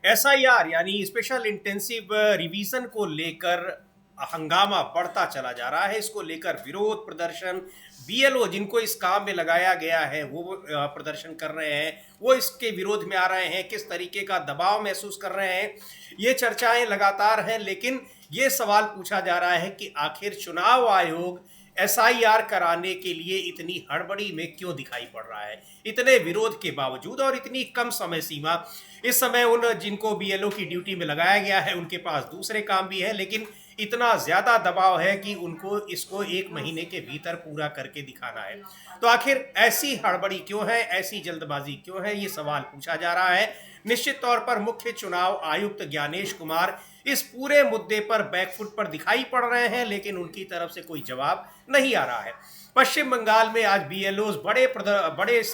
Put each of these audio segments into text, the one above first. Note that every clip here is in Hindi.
एसआईआर यानी स्पेशल इंटेंसिव रिवीजन को लेकर हंगामा बढ़ता चला जा रहा है। इसको लेकर विरोध प्रदर्शन, बीएलओ जिनको इस काम में लगाया गया है वो प्रदर्शन कर रहे हैं, वो इसके विरोध में आ रहे हैं। किस तरीके का दबाव महसूस कर रहे हैं, ये चर्चाएं लगातार हैं। लेकिन ये सवाल पूछा जा रहा है कि आखिर चुनाव आयोग एसआईआर कराने के लिए इतनी हड़बड़ी में क्यों दिखाई पड़ रहा है, इतने विरोध के बावजूद और इतनी कम समय सीमा। इस समय उन जिनको बीएलओ की ड्यूटी में लगाया गया है उनके पास दूसरे काम भी है, लेकिन इतना ज्यादा दबाव है कि उनको इसको 1 महीने के भीतर पूरा करके दिखाना है। तो आखिर ऐसी हड़बड़ी क्यों है, ऐसी जल्दबाजी क्यों है, ये सवाल पूछा जा रहा है। निश्चित तौर पर मुख्य चुनाव आयुक्त ज्ञानेश कुमार इस पूरे मुद्दे पर बैकफुट पर दिखाई पड़ रहे हैं, लेकिन उनकी तरफ से कोई जवाब नहीं आ रहा है। पश्चिम बंगाल में आज बीएलओज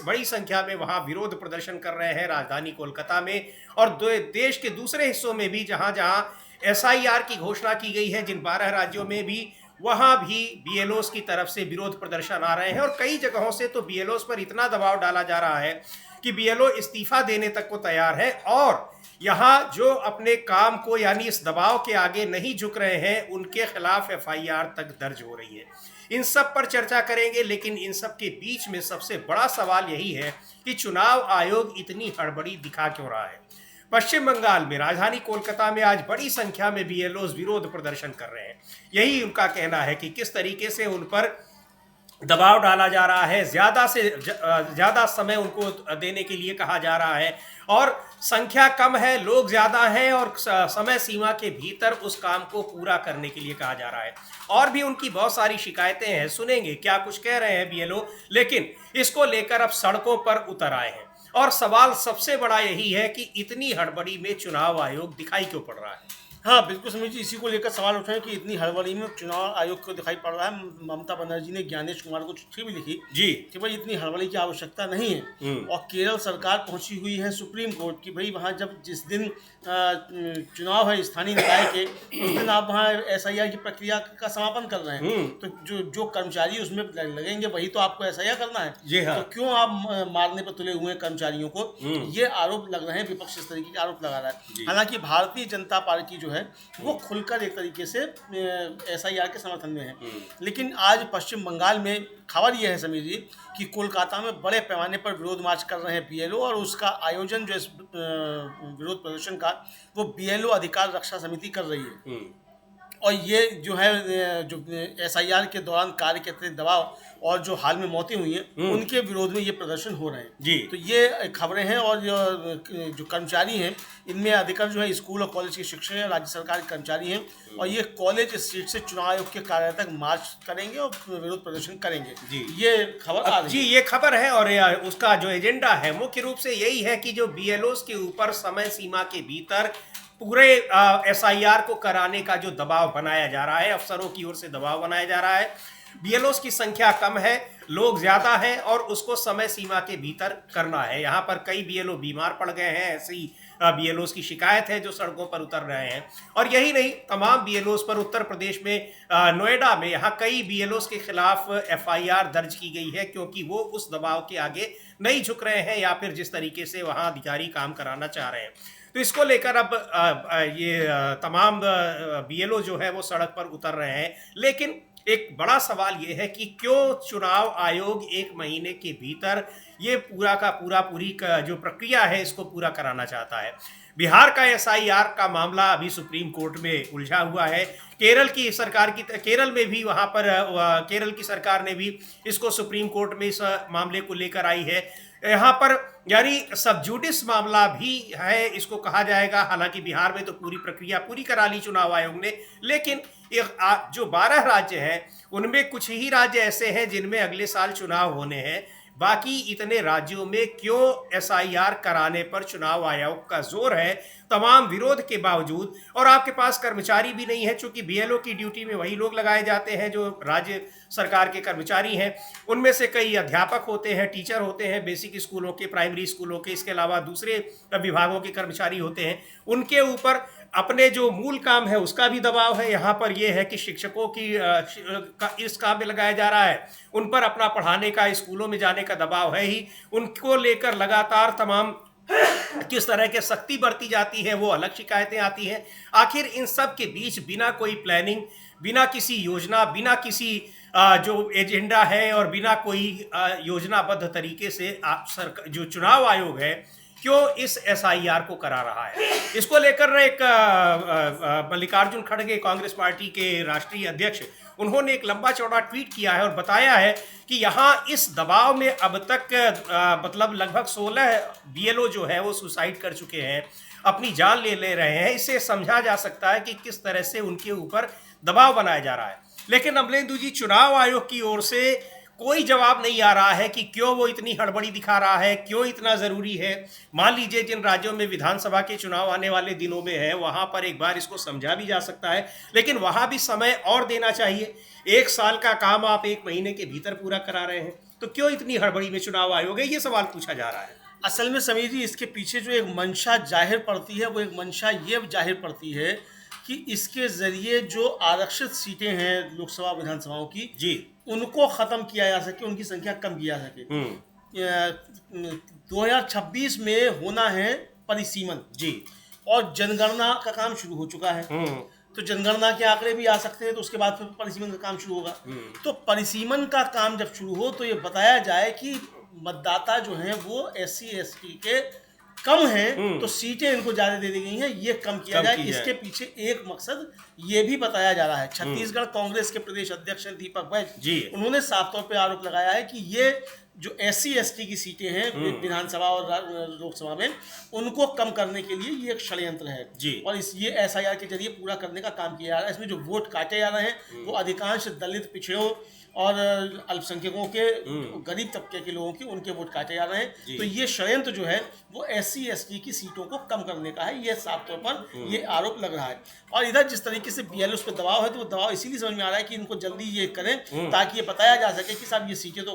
बड़ी संख्या में वहां विरोध प्रदर्शन कर रहे हैं, राजधानी कोलकाता में और देश के दूसरे हिस्सों में भी जहां जहां एसआईआर की घोषणा की गई है, जिन 12 राज्यों में भी, वहां भी बीएलओज की तरफ से विरोध प्रदर्शन आ रहे हैं। और कई जगहों से तो बीएलओज पर इतना दबाव डाला जा रहा है कि बीएलओ इस्तीफा देने तक को तैयार है और यहाँ जो अपने काम को यानी इस दबाव के आगे नहीं झुक रहे हैं उनके खिलाफ एफआईआर तक दर्ज हो रही है। इन सब पर चर्चा करेंगे, लेकिन इन सब के बीच में सबसे बड़ा सवाल यही है कि चुनाव आयोग इतनी हड़बड़ी दिखा क्यों रहा है। पश्चिम बंगाल में राजधानी कोलकाता में आज बड़ी संख्या में बीएलओज विरोध प्रदर्शन कर रहे हैं। यही उनका कहना है कि किस तरीके से उन पर दबाव डाला जा रहा है, ज्यादा से ज्यादा समय उनको देने के लिए कहा जा रहा है और संख्या कम है, लोग ज्यादा हैं और समय सीमा के भीतर उस काम को पूरा करने के लिए कहा जा रहा है। और भी उनकी बहुत सारी शिकायतें हैं, सुनेंगे क्या कुछ कह रहे हैं बीएलओ। लेकिन इसको लेकर अब सड़कों पर उतर आए हैं और सवाल सबसे बड़ा यही है कि इतनी हड़बड़ी में चुनाव आयोग दिखाई क्यों पड़ रहा है। हाँ बिल्कुल समीर जी, इसी को लेकर सवाल उठे कि इतनी हड़बड़ी में चुनाव आयोग को दिखाई पड़ रहा है। ममता बनर्जी ने ज्ञानेश कुमार को चिट्ठी भी लिखी जी कि भाई इतनी हड़बड़ी की आवश्यकता नहीं है। और केरल सरकार पहुंची हुई है सुप्रीम कोर्ट की भाई वहाँ जब जिस दिन चुनाव है स्थानीय निकाय के, उस दिन आप वहाँ एसआईआर की प्रक्रिया का समापन कर रहे हैं, तो जो कर्मचारी उसमें लगेंगे वही तो आपको एसआईआर करना है। जी हाँ। तो क्यों आप मारने पर तुले हुए हैं कर्मचारियों को, ये आरोप लग रहे हैं। विपक्ष इस तरीके के आरोप लगा रहा है। हालांकि भारतीय जनता पार्टी जो है वो खुलकर एक तरीके से एसआईआर के समर्थन में है। लेकिन आज पश्चिम बंगाल में खबर यह है समीर जी कि कोलकाता में बड़े पैमाने पर विरोध मार्च कर रहे हैं बीएलओ, और उसका आयोजन जो इस विरोध प्रदर्शन का वो बीएलओ अधिकार रक्षा समिति कर रही है। और ये जो है जो एसआईआर के दौरान कार्य के अतिरिक्त दबाव और जो हाल में मौतें हुई हैं उनके विरोध में ये प्रदर्शन हो रहे हैं जी। तो ये खबरें हैं। और जो कर्मचारी हैं इनमें अधिकतर जो है स्कूल और कॉलेज के शिक्षक हैं, राज्य सरकार के कर्मचारी हैं, और ये कॉलेज स्ट्रीट से चुनाव आयोग के कार्यालय तक मार्च करेंगे और विरोध प्रदर्शन करेंगे। जी ये खबर आ रही जी, ये खबर है और उसका जो एजेंडा है मुख्य रूप से यही है कि जो बीएलओज के ऊपर समय सीमा के भीतर पूरे एसआईआर को कराने का जो दबाव बनाया जा रहा है, अफसरों की ओर से दबाव बनाया जा रहा है। बीएलओज की संख्या कम है, लोग ज्यादा हैं और उसको समय सीमा के भीतर करना है। यहाँ पर कई बीएलओ बीमार पड़ गए हैं, ऐसी बीएलओज की शिकायत है जो सड़कों पर उतर रहे हैं। और यही नहीं, तमाम बीएलओज पर उत्तर प्रदेश में नोएडा में यहाँ कई बीएलओज के खिलाफ एफआईआर दर्ज की गई है, क्योंकि वो उस दबाव के आगे नहीं झुक रहे हैं या फिर जिस तरीके से वहाँ अधिकारी काम कराना चाह रहे हैं। तो इसको लेकर अब ये तमाम बीएलओ जो है वो सड़क पर उतर रहे हैं। लेकिन एक बड़ा सवाल ये है कि क्यों चुनाव आयोग 1 महीने के भीतर ये पूरी का जो प्रक्रिया है इसको पूरा कराना चाहता है। बिहार का एसआईआर का मामला अभी सुप्रीम कोर्ट में उलझा हुआ है। केरल में भी वहाँ पर केरल की सरकार ने भी इसको सुप्रीम कोर्ट में इस मामले को लेकर आई है। यहाँ पर यानी सब जुडिस मामला भी है, इसको कहा जाएगा। हालांकि बिहार में तो पूरी प्रक्रिया पूरी करा ली चुनाव आयोग ने, लेकिन जो 12 राज्य हैं उनमें कुछ ही राज्य ऐसे हैं जिनमें अगले साल चुनाव होने हैं। बाकी इतने राज्यों में क्यों एसआईआर कराने पर चुनाव आयोग का जोर है, तमाम विरोध के बावजूद। और आपके पास कर्मचारी भी नहीं है, चूंकि बीएलओ की ड्यूटी में वही लोग लगाए जाते हैं जो राज्य सरकार के कर्मचारी हैं। उनमें से कई अध्यापक होते हैं, टीचर होते हैं बेसिक स्कूलों के, प्राइमरी स्कूलों के, इसके अलावा दूसरे विभागों के कर्मचारी होते हैं। उनके ऊपर अपने जो मूल काम है उसका भी दबाव है। यहाँ पर यह है कि शिक्षकों की इस काम में लगाया जा रहा है, उन पर अपना पढ़ाने का, स्कूलों में जाने का दबाव है ही। उनको लेकर लगातार तमाम किस तरह के सख्ती बरती जाती है, वो अलग शिकायतें आती हैं। आखिर इन सब के बीच बिना कोई प्लानिंग, बिना किसी योजना, बिना किसी जो एजेंडा है और बिना कोई योजनाबद्ध तरीके से जो चुनाव आयोग है क्यों इस एसआईआर को करा रहा है, इसको लेकर एक मल्लिकार्जुन खड़गे कांग्रेस पार्टी के राष्ट्रीय अध्यक्ष, उन्होंने एक लंबा चौड़ा ट्वीट किया है और बताया है कि यहाँ इस दबाव में अब तक मतलब लगभग 16 बीएलओ जो है वो सुसाइड कर चुके हैं, अपनी जान ले रहे हैं। इससे समझा जा सकता है कि किस तरह से उनके ऊपर दबाव बनाया जा रहा है। लेकिन अमलेंदु जी, चुनाव आयोग की ओर से कोई जवाब नहीं आ रहा है कि क्यों वो इतनी हड़बड़ी दिखा रहा है, क्यों इतना ज़रूरी है। मान लीजिए जिन राज्यों में विधानसभा के चुनाव आने वाले दिनों में है, वहाँ पर एक बार इसको समझा भी जा सकता है, लेकिन वहाँ भी समय और देना चाहिए। 1 साल का काम आप 1 महीने के भीतर पूरा करा रहे हैं, तो क्यों इतनी हड़बड़ी में चुनाव आयोग है, ये सवाल पूछा जा रहा है। असल में समीर जी, इसके पीछे जो एक मंशा जाहिर पड़ती है, वो एक मंशा ये जाहिर पड़ती है कि इसके ज़रिए जो आरक्षित सीटें हैं लोकसभा विधानसभाओं की जी, उनको ख़त्म किया जा सके, उनकी संख्या कम किया जा सके। 2026 में होना है परिसीमन जी, और जनगणना का काम शुरू हो चुका है। तो जनगणना के आंकड़े भी आ सकते हैं, तो उसके बाद फिर परिसीमन का काम शुरू होगा। तो परिसीमन का काम जब शुरू हो तो ये बताया जाए कि मतदाता जो हैं वो SC ST के कम हैं, तो सीटें इनको ज्यादा दे दी गई हैं, ये कम किया जाए। इसके पीछे एक मकसद ये भी बताया जा रहा है। छत्तीसगढ़ कांग्रेस के प्रदेश अध्यक्ष दीपक बैज, उन्होंने साफ तौर पे आरोप लगाया है कि ये जो SC ST की सीटें हैं विधानसभा और लोकसभा में, उनको कम करने के लिए ये एक षड्यंत्र है जी, और ये SIR के जरिए पूरा करने का काम किया जा रहा है। इसमें जो वोट काटे जा रहे हैं वो अधिकांश दलित, पिछड़ों और अल्पसंख्यकों के, गरीब तबके के लोगों के, उनके वोट काटे जा रहे हैं। तो ये षड्यंत्र जो है वो SC ST की सीटों को कम करने का है, ये साफ तौर पर ये आरोप लग रहा है। और इधर जिस तरीके से BLO उस पर दबाव है, तो वो दबाव इसीलिए समझ में आ रहा है कि इनको जल्दी ये करें ताकि ये बताया जा सके कि साहब ये सीटें तो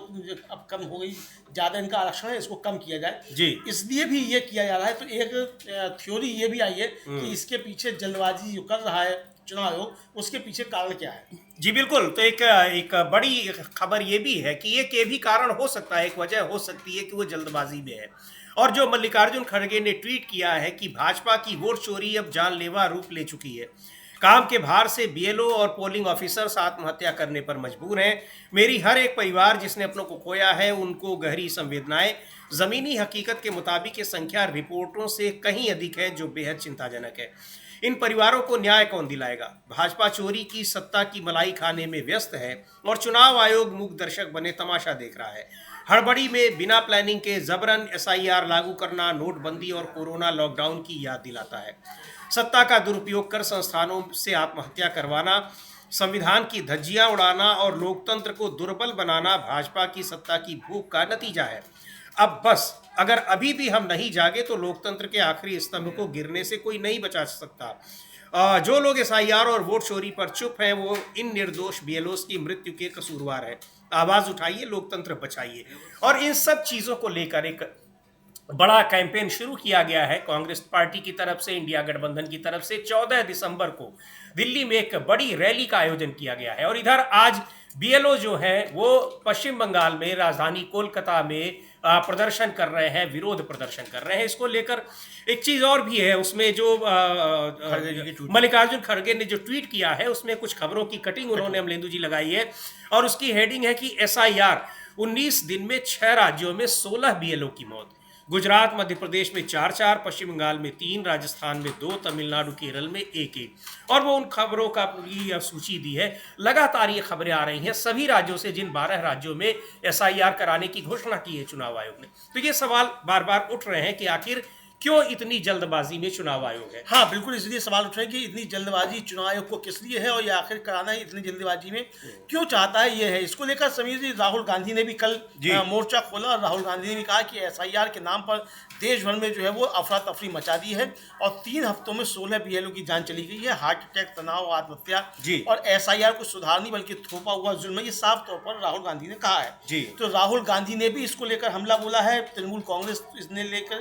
अब कम हो गई, ज़्यादा इनका आरक्षण है, इसको कम किया जाए जी, इसलिए भी ये किया जा रहा है। तो एक थ्योरी ये भी आई है कि इसके पीछे जल्दबाजी जो कर रहा है चुनाव आयोग, उसके पीछे कारण क्या है। जी बिल्कुल, तो एक बड़ी खबर ये भी है कि ये भी कारण हो सकता है, एक वजह हो सकती है कि वो जल्दबाजी में है। और जो मल्लिकार्जुन खड़गे ने ट्वीट किया है कि भाजपा की वोट चोरी अब जानलेवा रूप ले चुकी है, काम के भार से BLO और पोलिंग ऑफिसर्स आत्महत्या करने पर मजबूर हैं, मेरी हर एक परिवार जिसने अपनों को खोया है उनको गहरी संवेदनाएं, ज़मीनी हकीकत के मुताबिक ये संख्या रिपोर्टों से कहीं अधिक है, जो बेहद चिंताजनक है। इन परिवारों को न्याय कौन दिलाएगा। भाजपा चोरी की सत्ता की मलाई खाने में व्यस्त है और चुनाव आयोग मूक दर्शक बने तमाशा देख रहा है। हड़बड़ी में बिना प्लानिंग के जबरन SIR लागू करना नोटबंदी और कोरोना लॉकडाउन की याद दिलाता है। सत्ता का दुरुपयोग कर संस्थानों से आत्महत्या करवाना, संविधान की धज्जियां उड़ाना और लोकतंत्र को दुर्बल बनाना भाजपा की सत्ता की भूख का नतीजा है। अब बस अगर अभी भी हम नहीं जागे तो लोकतंत्र के आखिरी स्तंभ को गिरने से कोई नहीं बचा सकता। जो लोग SIR और वोट चोरी पर चुप हैं वो इन निर्दोष BLOs की मृत्यु के कसूरवार हैं। आवाज उठाइए, लोकतंत्र बचाइए। और इन सब चीज़ों को लेकर एक बड़ा कैंपेन शुरू किया गया है कांग्रेस पार्टी की तरफ से, इंडिया गठबंधन की तरफ से। 14 दिसंबर को दिल्ली में एक बड़ी रैली का आयोजन किया गया है। और इधर आज BLO जो है वो पश्चिम बंगाल में राजधानी कोलकाता में प्रदर्शन कर रहे हैं, विरोध प्रदर्शन कर रहे हैं। इसको लेकर एक चीज़ और भी है, उसमें जो मल्लिकार्जुन खड़गे ने जो ट्वीट किया है उसमें कुछ खबरों की कटिंग उन्होंने अमलेंदु जी लगाई है और उसकी हेडिंग है कि SIR 19 दिन में 6 राज्यों में 16 BLO की मौत। गुजरात, मध्य प्रदेश में 4-4, पश्चिम बंगाल में 3, राजस्थान में 2, तमिलनाडु, केरल में 1-1। और वो उन खबरों का पूरी सूची दी है। लगातार ये खबरें आ रही हैं सभी राज्यों से, जिन 12 राज्यों में SIR कराने की घोषणा की है चुनाव आयोग ने। तो ये सवाल बार बार उठ रहे हैं कि आखिर क्यों इतनी जल्दबाजी में चुनाव आयोग है। हाँ बिल्कुल, इसलिए सवाल उठ रहे हैं कि इतनी जल्दबाजी चुनाव आयोग को किस लिए है और ये आखिर कराना है इतनी जल्दबाजी में क्यों चाहता है, ये है। इसको लेकर समीर जी, राहुल गांधी ने भी कल मोर्चा खोला और राहुल गांधी ने भी कहा कि SIR के नाम पर देश भर में जो है वो अफरा तफरी मचा दी है और 3 हफ्तों में 16 BLO की जान चली गई है। हार्ट अटैक, तनाव, आत्महत्या और SIR को सुधारनी बल्कि थोपा हुआ जुल्म है, ये साफ तौर पर राहुल गांधी ने कहा है। तो राहुल गांधी ने भी इसको लेकर हमला बोला है, तृणमूल कांग्रेस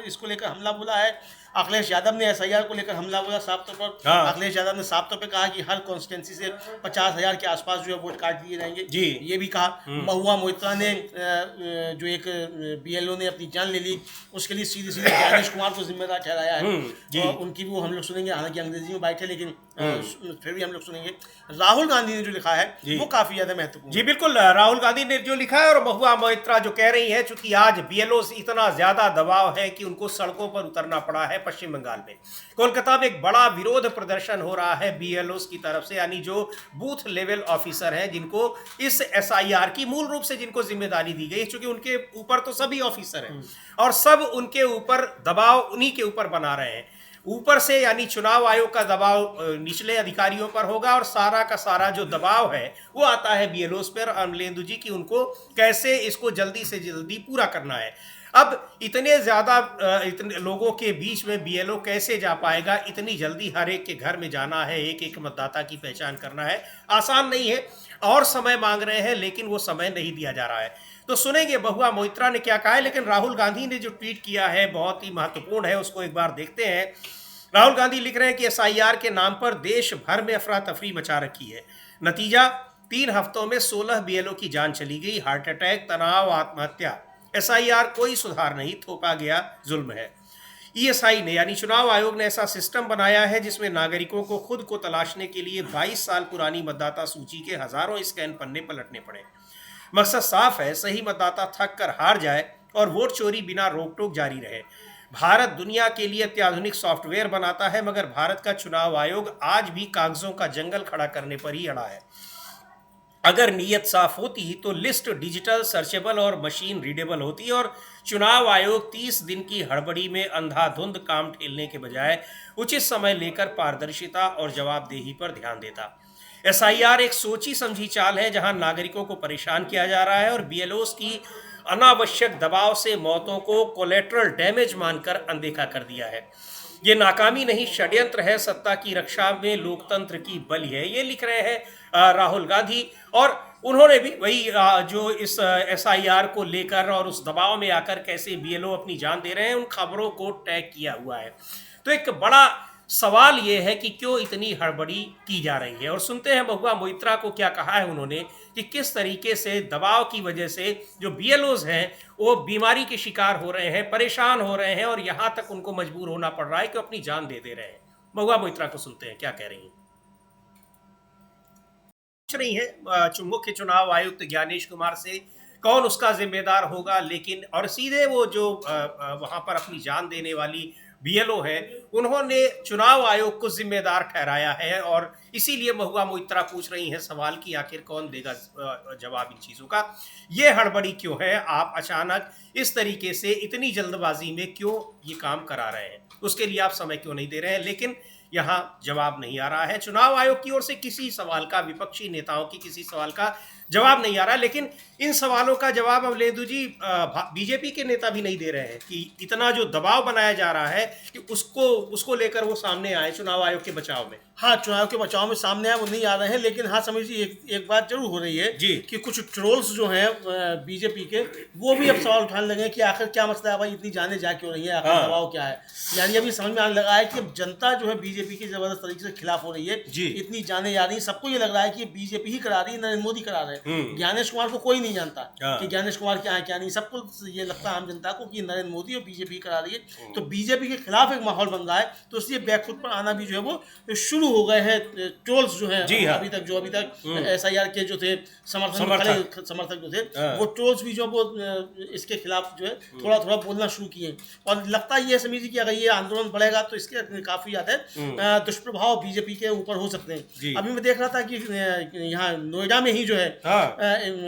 इसको लेकर हमला बोला है, अखिलेश यादव ने एसआईआर को लेकर हमला बोला साफ तौर पर। हाँ। अखिलेश यादव ने साफ तौर पे कहा कि हर कॉन्स्टिट्यूंसी से 50,000 के आसपास जो है वोट काट दिए जाएंगे। जी। ये भी कहा। महुआ मोइत्रा ने जो एक बीएलओ ने अपनी जान ले ली, उसके लिए सीधे सीधे ज्ञानेश कुमार को जिम्मेदार ठहराया है। जी। और उनकी भी वो हम लोग सुनेंगे, हालांकि अंग्रेजी में बैठे लेकिन फिर भी हम लोग सुनेंगे। राहुल गांधी ने जो लिखा है वो काफी ज्यादा महत्वपूर्ण। जी बिल्कुल, राहुल गांधी ने जो लिखा है और महुआ मोइत्रा जो कह रही है, चूंकि आज बीएलओ इतना ज्यादा दबाव है कि उनको सड़कों पर उतरना पड़ा है। पश्चिम बंगाल में कोलकाता में एक बड़ा विरोध प्रदर्शन हो रहा है बीएलओ की तरफ से, यानी जो बूथ लेवल ऑफिसर हैं जिनको इस एसआईआर की मूल रूप से जिनको जिम्मेदारी दी गई है, क्योंकि उनके ऊपर तो सभी ऑफिसर हैं और सब उनके ऊपर दबाव उन्हीं के ऊपर बना रहे हैं ऊपर से, यानी चुनाव आयोग का दबाव निचले अधिकारियों पर होगा और सारा का सारा जो दबाव है वो आता है बीएलओस पर, अमलेंदु जी की उनको कैसे इसको जल्दी से जल्दी पूरा करना है। अब इतने ज्यादा इतने लोगों के बीच में बीएलओ कैसे जा पाएगा? इतनी जल्दी हर एक के घर में जाना है, एक एक मतदाता की पहचान करना है, आसान नहीं है और समय मांग रहे हैं, लेकिन वो समय नहीं दिया जा रहा है। तो सुनेंगे महुआ मोइत्रा ने क्या कहा है, लेकिन राहुल गांधी ने जो ट्वीट किया है बहुत ही महत्वपूर्ण है, उसको एक बार देखते हैं। राहुल गांधी लिख रहे हैं कि एसआईआर के नाम पर देश भर में अफरा तफरी मचा रखी है। नतीजा 3 हफ्तों में 16 बीएलओ की जान चली गई। हार्ट अटैक, तनाव, आत्महत्या। एसआईआर कोई सुधार नहीं, थोपा गया जुल्म है। ईएसआई ने यानी चुनाव आयोग ने ऐसा सिस्टम बनाया है जिसमें नागरिकों को खुद को तलाशने के लिए 22 साल पुरानी मतदाता सूची के हजारों स्कैन पन्ने पलटने पड़े। मकसद साफ है, सही मतदाता थक कर हार जाए और वोट चोरी बिना रोक टोक जारी रहे। भारत दुनिया के लिए अत्याधुनिक सॉफ्टवेयर बनाता है, मगर भारत का चुनाव आयोग आज भी कागजों का जंगल खड़ा करने पर ही अड़ा है। अगर नीयत साफ होती तो लिस्ट डिजिटल, सर्चेबल और मशीन रीडेबल होती और चुनाव आयोग 30 दिन की हड़बड़ी में अंधाधुंध काम ठेलने के बजाय उचित समय लेकर पारदर्शिता और जवाबदेही पर ध्यान देता। एसआईआर एक सोची समझी चाल है जहां नागरिकों को परेशान किया जा रहा है और बीएलओस की अनावश्यक दबाव से मौतों को कोलेट्रल डैमेज मानकर अनदेखा कर दिया है। ये नाकामी नहीं, षड्यंत्र है, सत्ता की रक्षा में लोकतंत्र की बलि है। ये लिख रहे हैं राहुल गांधी और उन्होंने भी वही जो इस एसआईआर को लेकर और उस दबाव में आकर कैसे बीएलओ अपनी जान दे रहे हैं उन खबरों को टैग किया हुआ है। तो एक बड़ा सवाल ये है कि क्यों इतनी हड़बड़ी की जा रही है। और सुनते हैं महुआ मोइत्रा को क्या कहा है उन्होंने कि किस तरीके से दबाव की वजह से जो बीएलओज हैं वो बीमारी के शिकार हो रहे हैं, परेशान हो रहे हैं और यहाँ तक उनको मजबूर होना पड़ रहा है कि अपनी जान दे रहे हैं। महुआ मोइत्रा को सुनते हैं क्या कह रही हैं। पूछ रही है मुख्य चुनाव आयुक्त ज्ञानेश कुमार से कौन उसका जिम्मेदार होगा, लेकिन और सीधे वो जो वहां पर अपनी जान देने वाली बीएलओ है उन्होंने चुनाव आयोग को जिम्मेदार ठहराया है और इसीलिए महुआ मोइत्रा पूछ रही हैं सवाल कि आखिर कौन देगा जवाब इन चीज़ों का। ये हड़बड़ी क्यों है? आप अचानक इस तरीके से इतनी जल्दबाजी में क्यों ये काम करा रहे हैं? उसके लिए आप समय क्यों नहीं दे रहे हैं? लेकिन यहाँ जवाब नहीं आ रहा है चुनाव आयोग की ओर से किसी सवाल का, विपक्षी नेताओं की किसी सवाल का जवाब नहीं आ रहा है। लेकिन इन सवालों का जवाब अमलेंदु जी बीजेपी के नेता भी नहीं दे रहे हैं कि इतना जो दबाव बनाया जा रहा है कि उसको लेकर वो सामने आए चुनाव आयोग के बचाव में। हाँ, चुनाव के बचाव में सामने आए वो नहीं आ रहे हैं, लेकिन हाँ समझिए एक बात जरूर हो रही है जी कि कुछ ट्रोल्स जो हैं बीजेपी के वो भी अब सवाल उठाने लगे कि आखिर क्या मसला है भाई, इतनी जाने जा क्यों रही है, आखिर दबाव क्या है। यानी अभी समझ में आने लगा है कि अब जनता जो है बीजेपी के जबरदस्त तरीके से खिलाफ हो रही है, इतनी जाने जा रही है। सबको ये लग रहा है कि बीजेपी ही करा रही है, नरेंद्र मोदी करा रहे हैं। ज्ञानेश कुमार को कोई नहीं जानता कि ज्ञानेश कुमार क्या है क्या नहीं, सबको ये लगता है आम जनता को कि नरेंद्र मोदी और बीजेपी करा रही है। तो बीजेपी के खिलाफ एक माहौल बन रहा है, तो इसलिए बैकफुट पर आना भी जो है वो शुरू हो गए हैं ट्रोल्स जो हैं। अभी तक एसआईआर के जो थे समर्थक जो थे वो ट्रोल्स भी जो वो इसके खिलाफ जो है थोड़ा थोड़ा बोलना शुरू किए और लगता है ये समझिए कि अगर ये आंदोलन बढ़ेगा तो इसके काफी ज्यादा दुष्प्रभाव बीजेपी के ऊपर हो सकते हैं। अभी मैं देख रहा था कि यहाँ नोएडा में ही जो है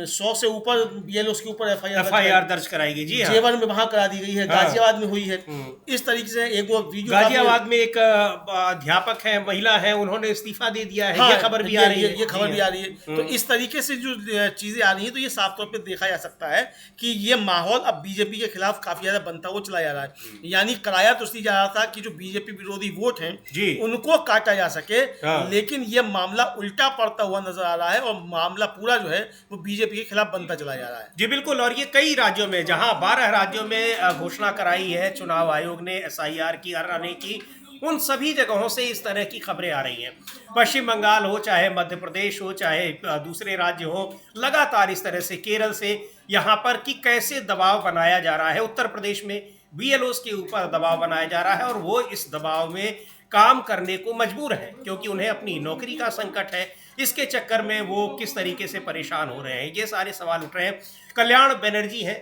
100 से ऊपर बीएलओस के ऊपर एफआईआर दर्ज कराई गई। जी जेवर में वहां करा दी गई है, गाजियाबाद में हुई है। इस तरीके से एक वो वीडियो, गाजियाबाद में एक अध्यापक है, महिला है, उन्होंने इस्तीफा दे दिया है। ये खबर भी आ रही है, ये खबर भी आ रही है। तो इस तरीके से जो चीजें आ रही हैं तो ये साफ तौर पे देखा जा सकता है कि ये माहौल अब बीजेपी के खिलाफ काफी ज्यादा बनता हुआ चला जा रहा है। यानी कराया तो इसलिए जा रहा था कि जो बीजेपी विरोधी वोट हैं उनको काटा जा सके। हाँ। लेकिन ये मामला उल्टा पड़ता हुआ नजर आ रहा है और मामला पूरा जो है वो बीजेपी के खिलाफ बनता चला जा रहा है। जी बिल्कुल, और ये कई राज्यों में, जहां 12 राज्यों में घोषणा कराई है चुनाव आयोग ने एसआईआर की आने की, उन सभी जगहों से इस तरह की खबरें आ रही हैं। पश्चिम बंगाल हो, चाहे मध्य प्रदेश हो, चाहे दूसरे राज्य हो, लगातार इस तरह से, केरल से, यहाँ पर कि कैसे दबाव बनाया जा रहा है। उत्तर प्रदेश में बीएलओस के ऊपर दबाव बनाया जा रहा है और वो इस दबाव में काम करने को मजबूर हैं, क्योंकि उन्हें अपनी नौकरी का संकट है। इसके चक्कर में वो किस तरीके से परेशान हो रहे हैं, ये सारे सवाल उठ रहे हैं। कल्याण बनर्जी हैं,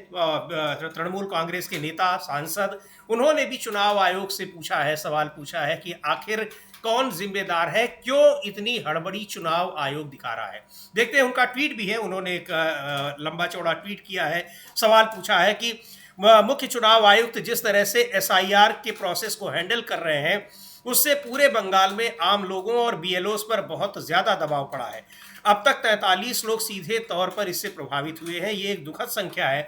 तृणमूल कांग्रेस के नेता, सांसद, उन्होंने भी चुनाव आयोग से पूछा है, सवाल पूछा है कि आखिर कौन जिम्मेदार है, क्यों इतनी हड़बड़ी चुनाव आयोग दिखा रहा है। देखते हैं, उनका ट्वीट भी है, उन्होंने एक लंबा चौड़ा ट्वीट किया है, सवाल पूछा है कि मुख्य चुनाव आयुक्त जिस तरह से एसआईआर के प्रोसेस को हैंडल कर रहे हैं, उससे पूरे बंगाल में आम लोगों और बीएलओस पर बहुत ज़्यादा दबाव पड़ा है। अब तक 43 लोग सीधे तौर पर इससे प्रभावित हुए हैं। ये एक दुखद संख्या है,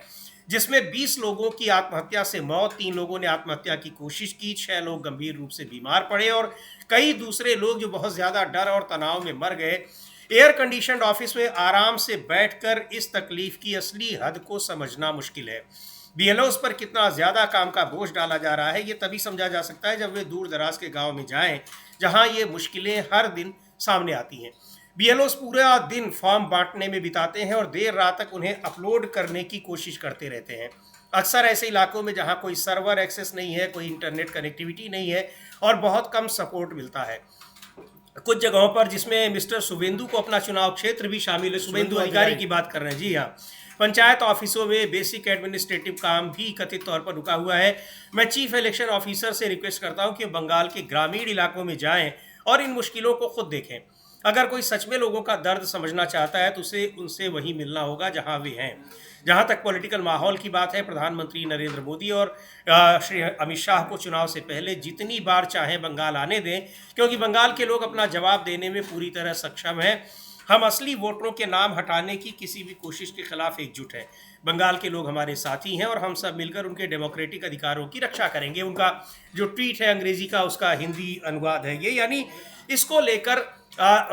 जिसमें 20 लोगों की आत्महत्या से मौत, 3 लोगों ने आत्महत्या की कोशिश की, 6 लोग गंभीर रूप से बीमार पड़े और कई दूसरे लोग जो बहुत ज़्यादा डर और तनाव में मर गए। एयर कंडीशनड ऑफिस में आराम से बैठकर इस तकलीफ की असली हद को समझना मुश्किल है। बीएलओस पर कितना ज़्यादा काम का बोझ डाला जा रहा है, ये तभी समझा जा सकता है जब वे दूर दराज के गांव में जाएं, जहां ये मुश्किलें हर दिन सामने आती हैं। बीएलओस पूरा दिन फॉर्म बांटने में बिताते हैं और देर रात तक उन्हें अपलोड करने की कोशिश करते रहते हैं। अक्सर ऐसे इलाकों में जहां कोई सर्वर एक्सेस नहीं है, कोई इंटरनेट कनेक्टिविटी नहीं है और बहुत कम सपोर्ट मिलता है। कुछ जगहों पर, जिसमें मिस्टर शुभेंदु को अपना चुनाव क्षेत्र भी शामिल है, शुभेंदु अधिकारी की बात कर रहे हैं, जी हाँ, पंचायत ऑफिसों में बेसिक एडमिनिस्ट्रेटिव काम भी कथित तौर पर रुका हुआ है। मैं चीफ इलेक्शन ऑफिसर से रिक्वेस्ट करता हूं कि बंगाल के ग्रामीण इलाकों में जाएं और इन मुश्किलों को खुद देखें। अगर कोई सच में लोगों का दर्द समझना चाहता है तो उसे उनसे वहीं मिलना होगा जहां वे हैं। जहां तक पॉलिटिकल माहौल की बात है, प्रधानमंत्री नरेंद्र मोदी और श्री अमित शाह को चुनाव से पहले जितनी बार चाहें बंगाल आने दें, क्योंकि बंगाल के लोग अपना जवाब देने में पूरी तरह सक्षम हैं। हम असली वोटरों के नाम हटाने की किसी भी कोशिश के खिलाफ एकजुट हैं। बंगाल के लोग हमारे साथी हैं और हम सब मिलकर उनके डेमोक्रेटिक अधिकारों की रक्षा करेंगे। उनका जो ट्वीट है अंग्रेजी का, उसका हिंदी अनुवाद है ये। यानी इसको लेकर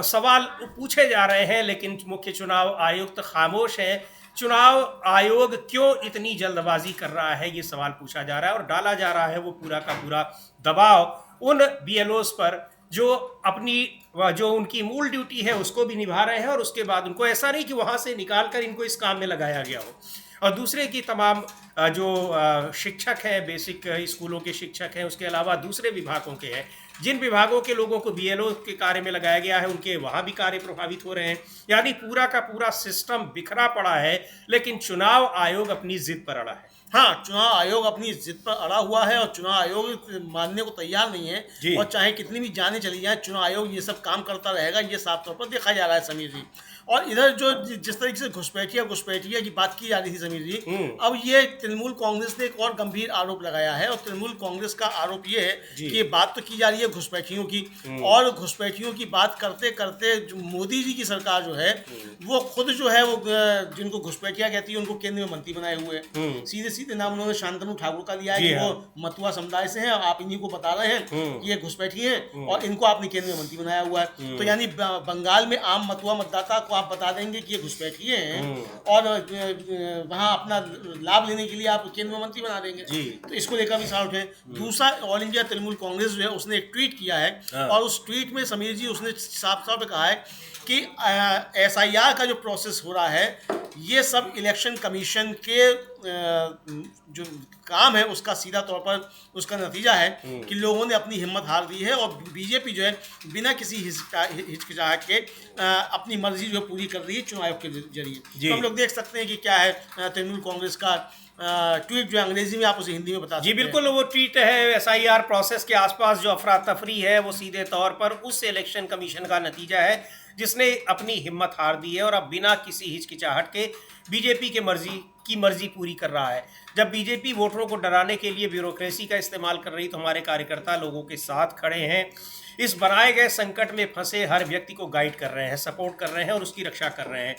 सवाल पूछे जा रहे हैं, लेकिन मुख्य चुनाव आयुक्त खामोश है। चुनाव आयोग क्यों इतनी जल्दबाजी कर रहा है, ये सवाल पूछा जा रहा है और डाला जा रहा है वो पूरा का पूरा दबाव उन बीएलओस पर जो उनकी मूल ड्यूटी है उसको भी निभा रहे हैं, और उसके बाद उनको ऐसा नहीं कि वहाँ से निकाल कर इनको इस काम में लगाया गया हो। और दूसरे की तमाम जो शिक्षक हैं, बेसिक स्कूलों के शिक्षक हैं, उसके अलावा दूसरे विभागों के हैं, जिन विभागों के लोगों को बीएलओ के कार्य में लगाया गया है, उनके वहाँ भी कार्य प्रभावित हो रहे हैं। यानी पूरा का पूरा सिस्टम बिखरा पड़ा है, लेकिन चुनाव आयोग अपनी जिद पर अड़ा है। हाँ, चुनाव आयोग अपनी जिद पर अड़ा हुआ है और चुनाव आयोग मानने को तैयार नहीं है। और चाहे कितनी भी जाने चली जाए, चुनाव आयोग ये सब काम करता रहेगा, ये साफ तौर पर देखा जा रहा है समीर जी। और इधर जो जिस तरीके से घुसपैठिया की बात की जा रही थी समीर जी, अब ये तृणमूल कांग्रेस ने एक और गंभीर आरोप लगाया है। और तृणमूल कांग्रेस का आरोप ये है कि ये बात तो की जा रही है घुसपैठियों की, और घुसपैठियों की बात करते करते जो मोदी जी की सरकार जो है वो खुद जो है वो जिनको घुसपैठिया कहती है उनको केंद्रीय मंत्री बनाए हुए हैं। सीधे सीधे नाम उन्होंने शांतनु ठाकुर का दिया है कि वो मथुआ समुदाय से हैं, आप इन्हीं को बता रहे हैं कि ये घुसपैठी हैं और इनको आपने केंद्रीय मंत्री बनाया हुआ है। तो यानी बंगाल में आम मथुआ मतदाता को आप बता देंगे कि ये घुसपैठी हैं और वहाँ अपना लाभ लेने के लिए आप केंद्रीय मंत्री बना देंगे। तो इसको लेकर भी सवाल उठे। दूसरा, ऑल इंडिया तृणमूल कांग्रेस जो है उसने एक ट्वीट किया है और उस ट्वीट में समीर जी उसने साफ साफ कहा है कि एसआईआर का जो प्रोसेस हो रहा है ये सब इलेक्शन कमीशन के जो काम है उसका सीधा तौर पर उसका नतीजा है कि लोगों ने अपनी हिम्मत हार दी है और बीजेपी जो है बिना किसी हिचकिचाहट के अपनी मर्जी जो पूरी कर रही है चुनाव आयोग के जरिए। तो हम लोग देख सकते हैं कि क्या है तृणमूल कांग्रेस का ट्वीट जो अंग्रेजी में आप उसे हिंदी में बता सकते हैं। जी बिल्कुल, वो ट्वीट है एसआईआर प्रोसेस के आसपास जो अफरा तफरी है वो सीधे तौर पर उस इलेक्शन कमीशन का नतीजा है जिसने अपनी हिम्मत हार दी है और अब बिना किसी हिचकिचाहट के बीजेपी के मर्जी पूरी कर रहा है। जब बीजेपी वोटरों को डराने के लिए ब्यूरोक्रेसी का इस्तेमाल कर रही तो हमारे कार्यकर्ता लोगों के साथ खड़े हैं, इस बनाए गए संकट में फंसे हर व्यक्ति को गाइड कर रहे हैं, सपोर्ट कर रहे हैं और उसकी रक्षा कर रहे हैं।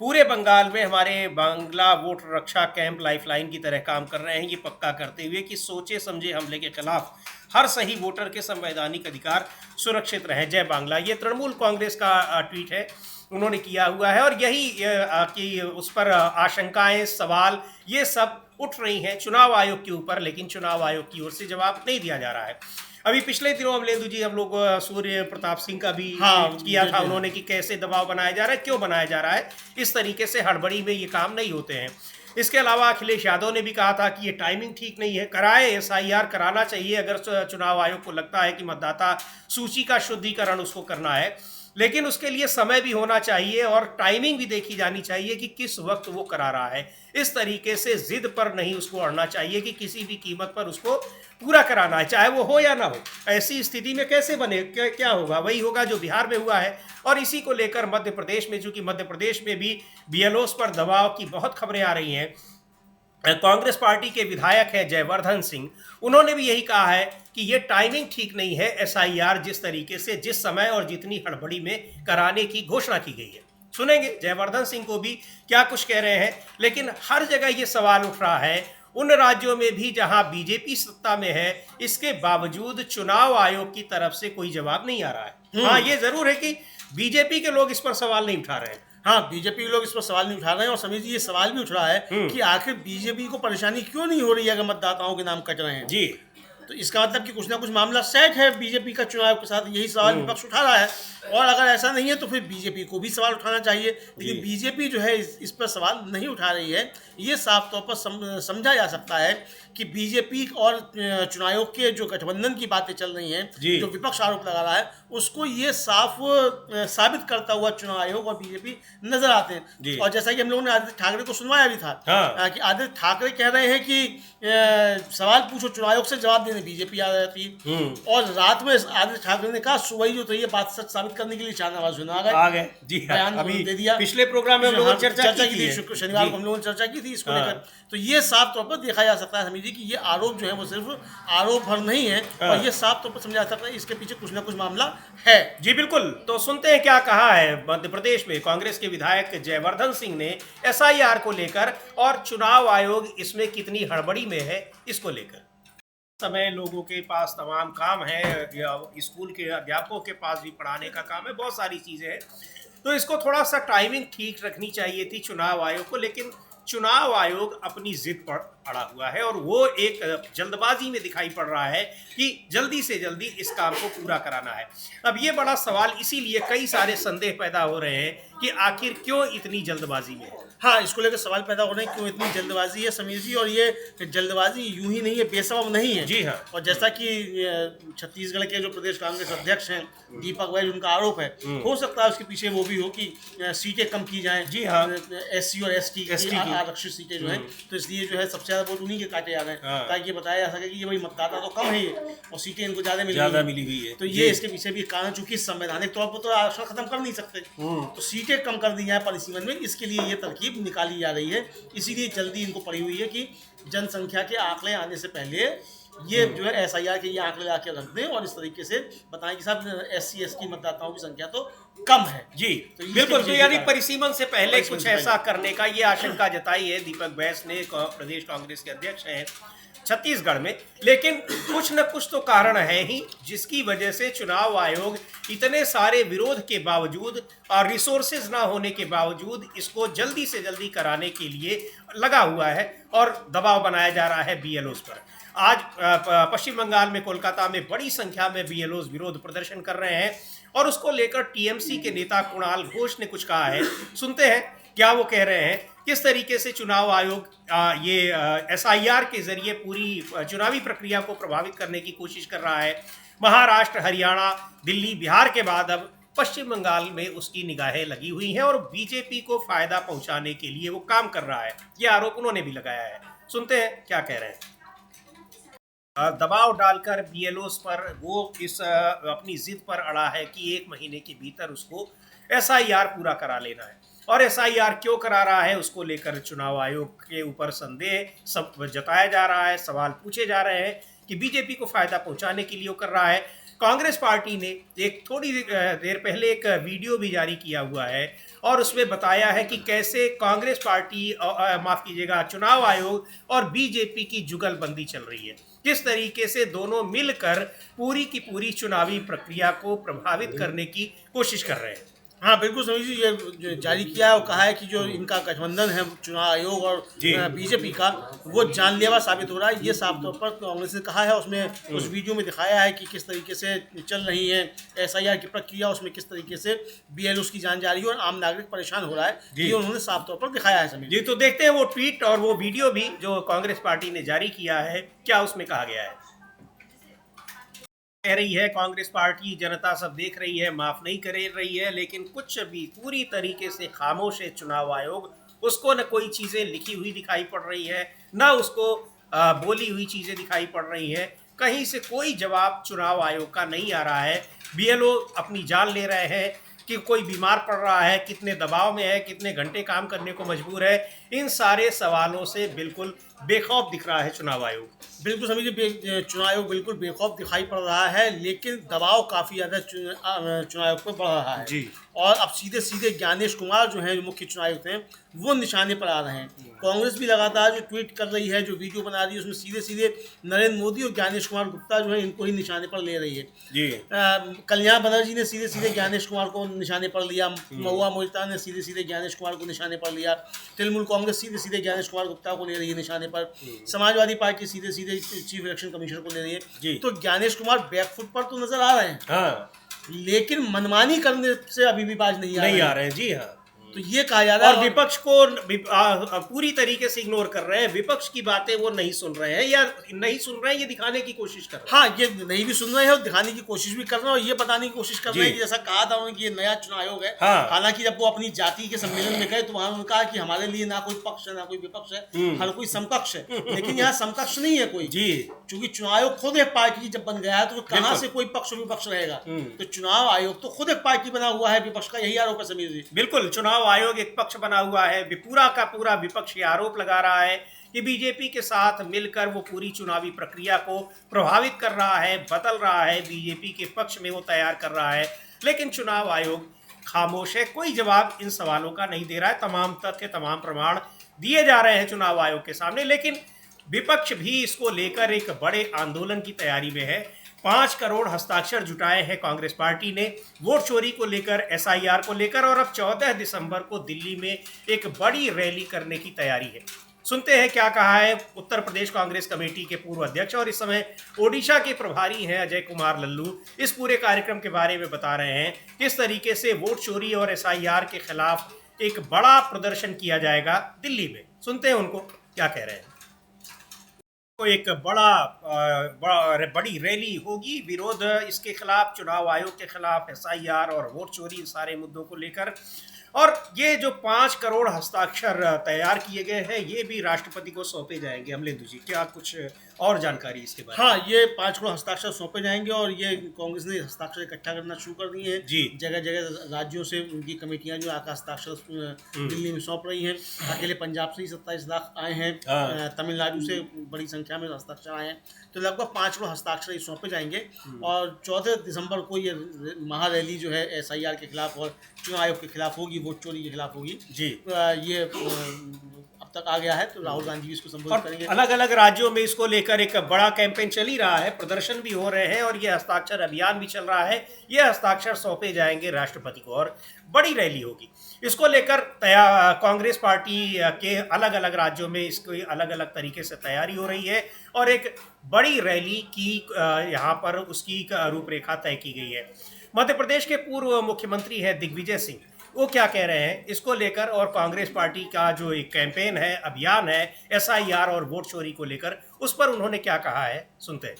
पूरे बंगाल में हमारे बांग्ला वोट रक्षा कैंप लाइफलाइन की तरह काम कर रहे हैं, ये पक्का करते हुए कि सोचे समझे हमले के खिलाफ हर सही वोटर के संवैधानिक अधिकार सुरक्षित रहे। जय बांग्ला, ये तृणमूल कांग्रेस का ट्वीट है, उन्होंने किया हुआ है। और यही कि उस पर आशंकाएं, सवाल ये सब उठ रही हैं चुनाव आयोग के ऊपर, लेकिन चुनाव आयोग की ओर से जवाब नहीं दिया जा रहा है। अभी पिछले दिनों अमलेंदु जी, हम लोग सूर्य प्रताप सिंह का भी किया था उन्होंने, कि कैसे दबाव बनाया जा रहा है, क्यों बनाया जा रहा है, इस तरीके से हड़बड़ी में ये काम नहीं होते हैं। इसके अलावा अखिलेश यादव ने भी कहा था कि ये टाइमिंग ठीक नहीं है, कराए, एसआईआर कराना चाहिए अगर चुनाव आयोग को लगता है कि मतदाता सूची का शुद्धिकरण उसको करना है, लेकिन उसके लिए समय भी होना चाहिए और टाइमिंग भी देखी जानी चाहिए कि किस वक्त वो करा रहा है। इस तरीके से जिद पर नहीं उसको अड़ना चाहिए कि किसी भी कीमत पर उसको पूरा कराना है, चाहे वो हो या ना हो। ऐसी स्थिति में कैसे बने, क्या होगा? वही होगा जो बिहार में हुआ है। और इसी को लेकर मध्य प्रदेश में, चूंकि मध्य प्रदेश में भी बीएलओस पर दबाव की बहुत खबरें आ रही हैं, कांग्रेस पार्टी के विधायक हैं जयवर्धन सिंह, उन्होंने भी यही कहा है कि ये टाइमिंग ठीक नहीं है एसआईआर जिस तरीके से, जिस समय और जितनी हड़बड़ी में कराने की घोषणा की गई है। सुनेंगे जयवर्धन सिंह को भी क्या कुछ कह रहे हैं। लेकिन हर जगह ये सवाल उठ रहा है, उन राज्यों में भी जहां बीजेपी सत्ता में है, इसके बावजूद चुनाव आयोग की तरफ से कोई जवाब नहीं आ रहा है। हाँ, ये जरूर है कि बीजेपी के लोग इस पर सवाल नहीं उठा रहे हैं। हाँ, बीजेपी के लोग इस पर सवाल नहीं उठा रहे हैं। और समीर जी, ये सवाल भी उठ रहा है कि आखिर बीजेपी को परेशानी क्यों नहीं हो रही है अगर मतदाताओं के नाम कट रहे हैं जी। तो इसका मतलब कि कुछ ना कुछ मामला सेट है बीजेपी का चुनाव के साथ। यही सवाल विपक्ष उठा रहा है। और अगर ऐसा नहीं है तो फिर बीजेपी को भी सवाल उठाना चाहिए, लेकिन बीजेपी जो है इस पर सवाल नहीं उठा रही है। ये साफ तौर पर समझा जा सकता है कि बीजेपी और चुनाव आयोग के जो गठबंधन की बातें चल रही हैं, जो विपक्ष आरोप लगा रहा है, उसको ये साफ साबित करता हुआ चुनाव आयोग और बीजेपी नजर आते हैं। और जैसा कि हम लोगों ने आदित्य ठाकरे को सुनवाया भी था, कि आदित्य ठाकरे कह रहे हैं कि सवाल पूछो चुनाव आयोग से, जवाब देने बीजेपी आ जाती है। और रात में आदित्य ठाकरे ने कहा सुबह जो तो ये बात सच साबित करने के लिए शाहनवाज आ गए। जी बयान अभी दे दिया। पिछले प्रोग्राम में हम लोगों ने चर्चा की थी, शनिवार को हम लोगों ने चर्चा की थी इसको लेकर। तो ये साफ तौर पर देखा जा सकता है समीर जी कि ये आरोप जो है वो सिर्फ आरोप भर नहीं है, और ये साफ तौर पर समझा जा सकता है इसके पीछे कुछ ना कुछ मामला है। जी बिल्कुल। तो सुनते हैं क्या कहा है मध्य प्रदेश में कांग्रेस के विधायक जयवर्धन सिंह ने एसआईआर को लेकर, और चुनाव आयोग इसमें कितनी हड़बड़ी में है इसको लेकर। समय लोगों के पास तमाम काम है, स्कूल के अध्यापकों के पास भी पढ़ाने का काम है, बहुत सारी चीज़ें हैं। तो इसको थोड़ा सा टाइमिंग ठीक रखनी चाहिए थी चुनाव आयोग को, लेकिन चुनाव आयोग अपनी जिद पर अड़ा हुआ है और वो एक जल्दबाजी में दिखाई पड़ रहा है कि जल्दी से जल्दी इस काम को पूरा कराना है। अब ये बड़ा सवाल, इसीलिए कई सारे संदेह पैदा हो रहे हैं कि आखिर क्यों इतनी जल्दबाजी में है। हाँ, इसको लेकर सवाल पैदा हो रहे हैं क्यों इतनी जल्दबाजी है समीर जी। और ये जल्दबाजी यूं ही नहीं है, बेसबब नहीं है। जी हाँ। और जैसा कि छत्तीसगढ़ के जो प्रदेश कांग्रेस अध्यक्ष हैं दीपक वैज, उनका आरोप है, हो सकता है उसके पीछे वो भी हो कि सीटें कम की जाएं। जी हाँ। एससी और एसटी की आरक्षित सीटें जो हैं, तो इसलिए जो है सबसे ज़्यादा वोट उन्हीं के काटे जा रहे हैं, ताकि ये बताया जा सके कि ये भाई मतदाता तो कम है और सीटें इनको ज़्यादा मिली हुई है। तो ये इसके पीछे भी कारण, चूंकि संवैधानिक तौर पर तो आरक्षण खत्म कर नहीं सकते, तो सीटें कम कर दी जाए परिसीमन में, इसके लिए ये तरकीब निकाली जा रही है। इसीलिए जल्दी इनको पड़ी हुई है कि जनसंख्या के आंकड़े आने से पहले ये जो है एसआईआर के ये आंकड़े लाके रख दें और इस तरीके से बताएं कि साहब एससी एसटी मतदाताओं की संख्या तो कम है। जी तो बिल्कुल। तो यानी परिसीमन से पहले कुछ ऐसा करने का ये आशंका जताई है दीपक बैस ने, प्रदेश कांग्रेस के अध्यक्ष हैं छत्तीसगढ़ में। लेकिन कुछ न कुछ तो कारण है ही जिसकी वजह से चुनाव आयोग इतने सारे विरोध के बावजूद और रिसोर्सेज ना होने के बावजूद इसको जल्दी से जल्दी कराने के लिए लगा हुआ है और दबाव बनाया जा रहा है बीएलओस पर। आज पश्चिम बंगाल में, कोलकाता में बड़ी संख्या में बीएलओस विरोध प्रदर्शन कर रहे हैं और उसको लेकर टीएमसी के नेता कुणाल घोष ने कुछ कहा है। सुनते हैं क्या वो कह रहे हैं, किस तरीके से चुनाव आयोग ये एसआईआर के जरिए पूरी चुनावी प्रक्रिया को प्रभावित करने की कोशिश कर रहा है। महाराष्ट्र, हरियाणा, दिल्ली, बिहार के बाद अब पश्चिम बंगाल में उसकी निगाहें लगी हुई हैं और बीजेपी को फायदा पहुंचाने के लिए वो काम कर रहा है। ये आरोप उन्होंने भी लगाया है। सुनते हैं क्या कह रहे हैं। दबाव डालकर बीएलओस पर वो इस अपनी जिद पर अड़ा है कि 1 महीने के भीतर उसको एसआईआर पूरा करा लेना है। और एसआईआर क्यों करा रहा है उसको लेकर चुनाव आयोग के ऊपर संदेह सब जताया जा रहा है, सवाल पूछे जा रहे हैं कि बीजेपी को फायदा पहुंचाने के लिए वो कर रहा है। कांग्रेस पार्टी ने एक थोड़ी देर पहले एक वीडियो भी जारी किया हुआ है और उसमें बताया है कि कैसे कांग्रेस पार्टी, माफ कीजिएगा, चुनाव आयोग और बीजेपी की जुगलबंदी चल रही है। किस तरीके से दोनों मिलकर पूरी की पूरी चुनावी प्रक्रिया को प्रभावित करने की कोशिश कर रहे हैं। हाँ बिल्कुल समीर जी, ये जो जारी किया है और कहा है कि जो इनका गठबंधन है चुनाव आयोग और बीजेपी का, वो जानलेवा साबित हो रहा है। ये साफ तौर पर कांग्रेस ने कहा है, उसमें उस वीडियो में दिखाया है कि किस तरीके से चल रही है एसआईआर की प्रक्रिया, उसमें किस तरीके से बीएलओ की जान जा रही है और आम नागरिक परेशान हो रहा है, ये उन्होंने साफ तौर पर दिखाया है समीर जी। तो देखते हैं वो ट्वीट और वो वीडियो भी जो कांग्रेस पार्टी ने जारी किया है, क्या उसमें कहा गया है। कह रही है कांग्रेस पार्टी, जनता सब देख रही है, माफ नहीं कर रही है, लेकिन कुछ भी पूरी तरीके से खामोश है चुनाव आयोग। उसको न कोई चीजें लिखी हुई दिखाई पड़ रही है, न उसको बोली हुई चीजें दिखाई पड़ रही है। कहीं से कोई जवाब चुनाव आयोग का नहीं आ रहा है। बीएलओ अपनी जान ले रहे हैं कि कोई बीमार पड़ रहा है, कितने दबाव में है, कितने घंटे काम करने को मजबूर है। इन सारे सवालों से बिल्कुल बेखौफ दिख रहा है चुनाव आयोग। बिल्कुल समझिए, चुनाव आयोग बिल्कुल बेखौफ दिखाई पड़ रहा है, लेकिन दबाव काफ़ी ज़्यादा चुनाव आयोग पर बढ़ रहा है जी। और अब सीधे सीधे ज्ञानेश कुमार जो हैं, जो मुख्य चुनाव आयुक्त हैं, वो निशाने पर आ रहे हैं। कांग्रेस भी लगातार जो ट्वीट कर रही है, जो वीडियो बना रही है, उसमें सीधे सीधे नरेंद्र मोदी और ज्ञानेश कुमार गुप्ता जो है, इनको ही निशाने पर ले रही है। जी। कल्याण बनर्जी ने सीधे सीधे ज्ञानेश कुमार को निशाने पर लिया, महुआ मोहिता ने सीधे सीधे ज्ञानेश कुमार को निशाने पर लिया, तृणमूल कांग्रेस सीधे सीधे ज्ञानेश कुमार गुप्ता को ले रही है निशाने पर, समाजवादी पार्टी सीधे सीधे चीफ इलेक्शन कमिश्नर को ले रही है। तो ज्ञानेश कुमार बैकफुट पर तो नजर आ रहे हैं, हाँ, लेकिन मनमानी करने से अभी भी बाज नहीं आ रहे हैं। जी हाँ। तो ये कहा जा रहा है, और विपक्ष को पूरी तरीके से इग्नोर कर रहे हैं। विपक्ष की बातें वो नहीं सुन रहे हैं या नहीं सुन रहे हैं, ये दिखाने की कोशिश कर रहे हैं। हाँ, ये नहीं भी सुन रहे हैं और दिखाने की कोशिश भी कर रहे हैं और ये बताने की कोशिश कर रहे हैं कि जैसा कहा था उन्होंने कि ये नया चुनाव आयोग है। हाँ। हालांकि जब वो अपनी जाति के सम्मेलन में गए तो वहां उन्होंने कहा कि हमारे लिए ना कोई पक्ष है ना कोई विपक्ष है, हर कोई समकक्ष है। लेकिन यहाँ समकक्ष नहीं है कोई, जी, क्योंकि चुनाव आयोग खुद एक पार्टी जब बन गया है तो कहाँ से कोई पक्ष विपक्ष रहेगा। तो चुनाव आयोग तो खुद एक पार्टी बना हुआ है, विपक्ष का यही आरोप है समीर जी। बिल्कुल, चुनाव आयोग एक पक्ष बना हुआ है। पूरा का पूरा विपक्ष ये आरोप लगा रहा है कि बीजेपी के साथ मिलकर वो पूरी चुनावी प्रक्रिया को प्रभावित कर रहा है, बदल रहा है, बीजेपी के पक्ष में वो तैयार कर रहा है। लेकिन चुनाव आयोग खामोश है, कोई जवाब इन सवालों का नहीं दे रहा है। तमाम तथ्य, तमाम प्रमाण दिए जा रहे हैं चुनाव आयोग के सामने, लेकिन विपक्ष भी इसको लेकर एक बड़े आंदोलन की तैयारी में है। 5 करोड़ हस्ताक्षर जुटाए हैं कांग्रेस पार्टी ने वोट चोरी को लेकर, एसआईआर को लेकर, और अब 14 दिसंबर को दिल्ली में एक बड़ी रैली करने की तैयारी है। सुनते हैं क्या कहा है उत्तर प्रदेश कांग्रेस कमेटी के पूर्व अध्यक्ष और इस समय ओडिशा के प्रभारी हैं अजय कुमार लल्लू। इस पूरे कार्यक्रम के बारे में बता रहे हैं किस तरीके से वोट चोरी और एसआईआर के खिलाफ एक बड़ा प्रदर्शन किया जाएगा दिल्ली में। सुनते हैं उनको क्या कह रहे हैं। एक बड़ी रैली होगी, विरोध इसके खिलाफ, चुनाव आयोग के खिलाफ, एसआईआर और वोट चोरी, सारे मुद्दों को लेकर। और ये जो 5 करोड़ हस्ताक्षर तैयार किए गए हैं, ये भी राष्ट्रपति को सौंपे जाएंगे। अमलेंदु जी, क्या कुछ और जानकारी इसके बारे में? हाँ, ये 5 करोड़ हस्ताक्षर सौंपे जाएंगे और ये कांग्रेस ने हस्ताक्षर इकट्ठा करना शुरू कर दिए हैं। जी। जगह जगह राज्यों से उनकी कमेटियां जो आकर हस्ताक्षर दिल्ली में सौंप रही हैं। अकेले पंजाब से ही 27 लाख आए हैं, तमिलनाडु से बड़ी संख्या में हस्ताक्षर आए हैं। तो लगभग 5 करोड़ हस्ताक्षर सौंपे जाएंगे और 14 दिसंबर को ये महारैली जो है एसआईआर के खिलाफ और चुनाव आयोग के खिलाफ होगी, वोट चोरी के खिलाफ होगी। जी। ये अब तक आ गया है तो राहुल गांधी भी इसको संबोधित करेंगे। अलग अलग राज्यों में इसको लेकर एक बड़ा कैंपेन चल ही रहा है, प्रदर्शन भी हो रहे हैं और ये हस्ताक्षर अभियान भी चल रहा है। ये हस्ताक्षर सौंपे जाएंगे राष्ट्रपति को और बड़ी रैली होगी। इसको लेकर कांग्रेस पार्टी के अलग अलग राज्यों में इसको अलग अलग तरीके से तैयारी हो रही है और एक बड़ी रैली की यहाँ पर उसकी रूपरेखा तय की गई है। मध्य प्रदेश के पूर्व मुख्यमंत्री हैं दिग्विजय सिंह, वो क्या कह रहे हैं इसको लेकर, और कांग्रेस पार्टी का जो एक कैंपेन है, अभियान है एसआईआर और वोट चोरी को लेकर, उस पर उन्होंने क्या कहा है, सुनते हैं।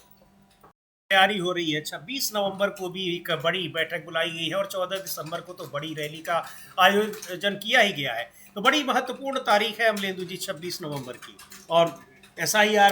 तैयारी हो रही है, 26 नवंबर को भी एक बड़ी बैठक बुलाई गई है और 14 दिसंबर को तो बड़ी रैली का आयोजन किया ही गया है। तो बड़ी महत्वपूर्ण तारीख है अमलेंदु जी 26 नवंबर की। और एसआईआर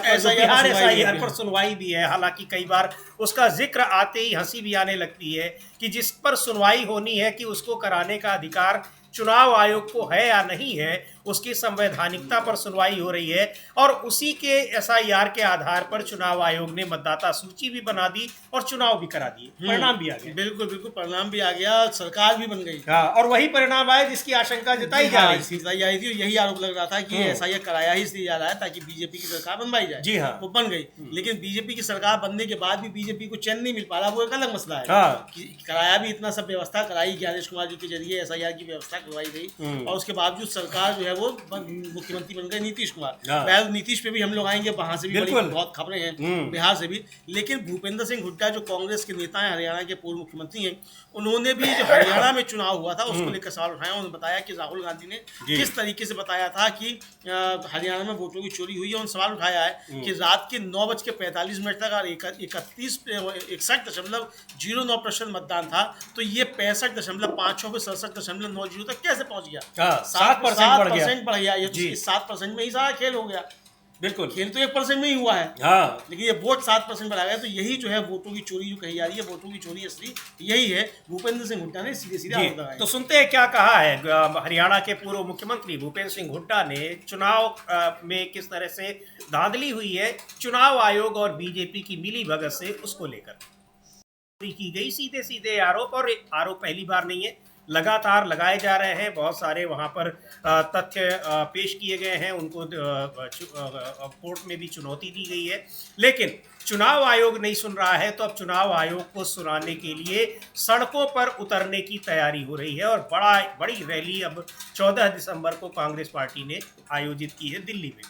पर सुनवाई भी है। हालांकि कई बार उसका जिक्र आते ही हंसी भी आने लगती है कि जिस पर सुनवाई होनी है कि उसको कराने का अधिकार चुनाव आयोग को है या नहीं है, उसकी संवैधानिकता पर सुनवाई हो रही है और उसी के एसआईआर के आधार पर चुनाव आयोग ने मतदाता सूची भी बना दी और चुनाव भी करा दिए, परिणाम भी आ गया। बिल्कुल बिल्कुल, परिणाम भी आ गया, सरकार भी बन गई। हाँ, और वही परिणाम आए जिसकी आशंका जताई जा रही थी। यही आरोप लग रहा था कि एसआईआर कराया ही इसलिए जा रहा है ताकि बीजेपी की सरकार बनवाई जाए। जी हाँ, वो बन गई, लेकिन बीजेपी की सरकार बनने के बाद भी बीजेपी को चैन नहीं मिल पा रहा, वो एक अलग मसला है। हाँ। कराया भी इतना सब व्यवस्था कराई, ज्ञानेश कुमार जी के जरिए एसआईआर की व्यवस्था करवाई गई और उसके बावजूद सरकार जो है वो मुख्यमंत्री बन गए नीतीश कुमार। नीतीश पे भी हम लोग आएंगे, वहां से भी बहुत खबरें हैं, बिहार से भी। लेकिन भूपेंद्र सिंह हुड्डा जो कांग्रेस के नेता हैं, हरियाणा के पूर्व मुख्यमंत्री हैं, उन्होंने भी जो हरियाणा में चुनाव हुआ था उसको लेकर सवाल उठाया। उन्होंने बताया कि राहुल गांधी ने किस तरीके से बताया था कि हरियाणा में वोटों की चोरी हुई है। उन्होंने सवाल उठाया है कि रात के 9:45 तक और 61.09% मतदान था, तो ये 65.56 पे 67.90 तक कैसे पहुंच गया? 7% बढ़ गया। ये 7% में ही सारा खेल हो गया। बिल्कुल, खेल तो 1% में ही हुआ है। हाँ, लेकिन ये वोट 7% बढ़ा गया। तो यही जो है वोटों की चोरी जो कही जा रही है, वोटों की चोरी असली यही है। भूपेंद्र सिंह हुड्डा ने सीधे आरोप लगाया। तो सुनते हैं क्या कहा है हरियाणा के पूर्व मुख्यमंत्री भूपेंद्र सिंह हुड्डा ने चुनाव में किस तरह से धांधली हुई है, चुनाव आयोग और बीजेपी की मिली भगत से, उसको लेकर की गई सीधे सीधे आरोप। और आरोप पहली बार नहीं है, लगातार लगाए जा रहे हैं। बहुत सारे वहाँ पर तथ्य पेश किए गए हैं, उनको कोर्ट में भी चुनौती दी गई है, लेकिन चुनाव आयोग नहीं सुन रहा है। तो अब चुनाव आयोग को सुनाने के लिए सड़कों पर उतरने की तैयारी हो रही है और बड़ी रैली अब 14 दिसंबर को कांग्रेस पार्टी ने आयोजित की है दिल्ली में।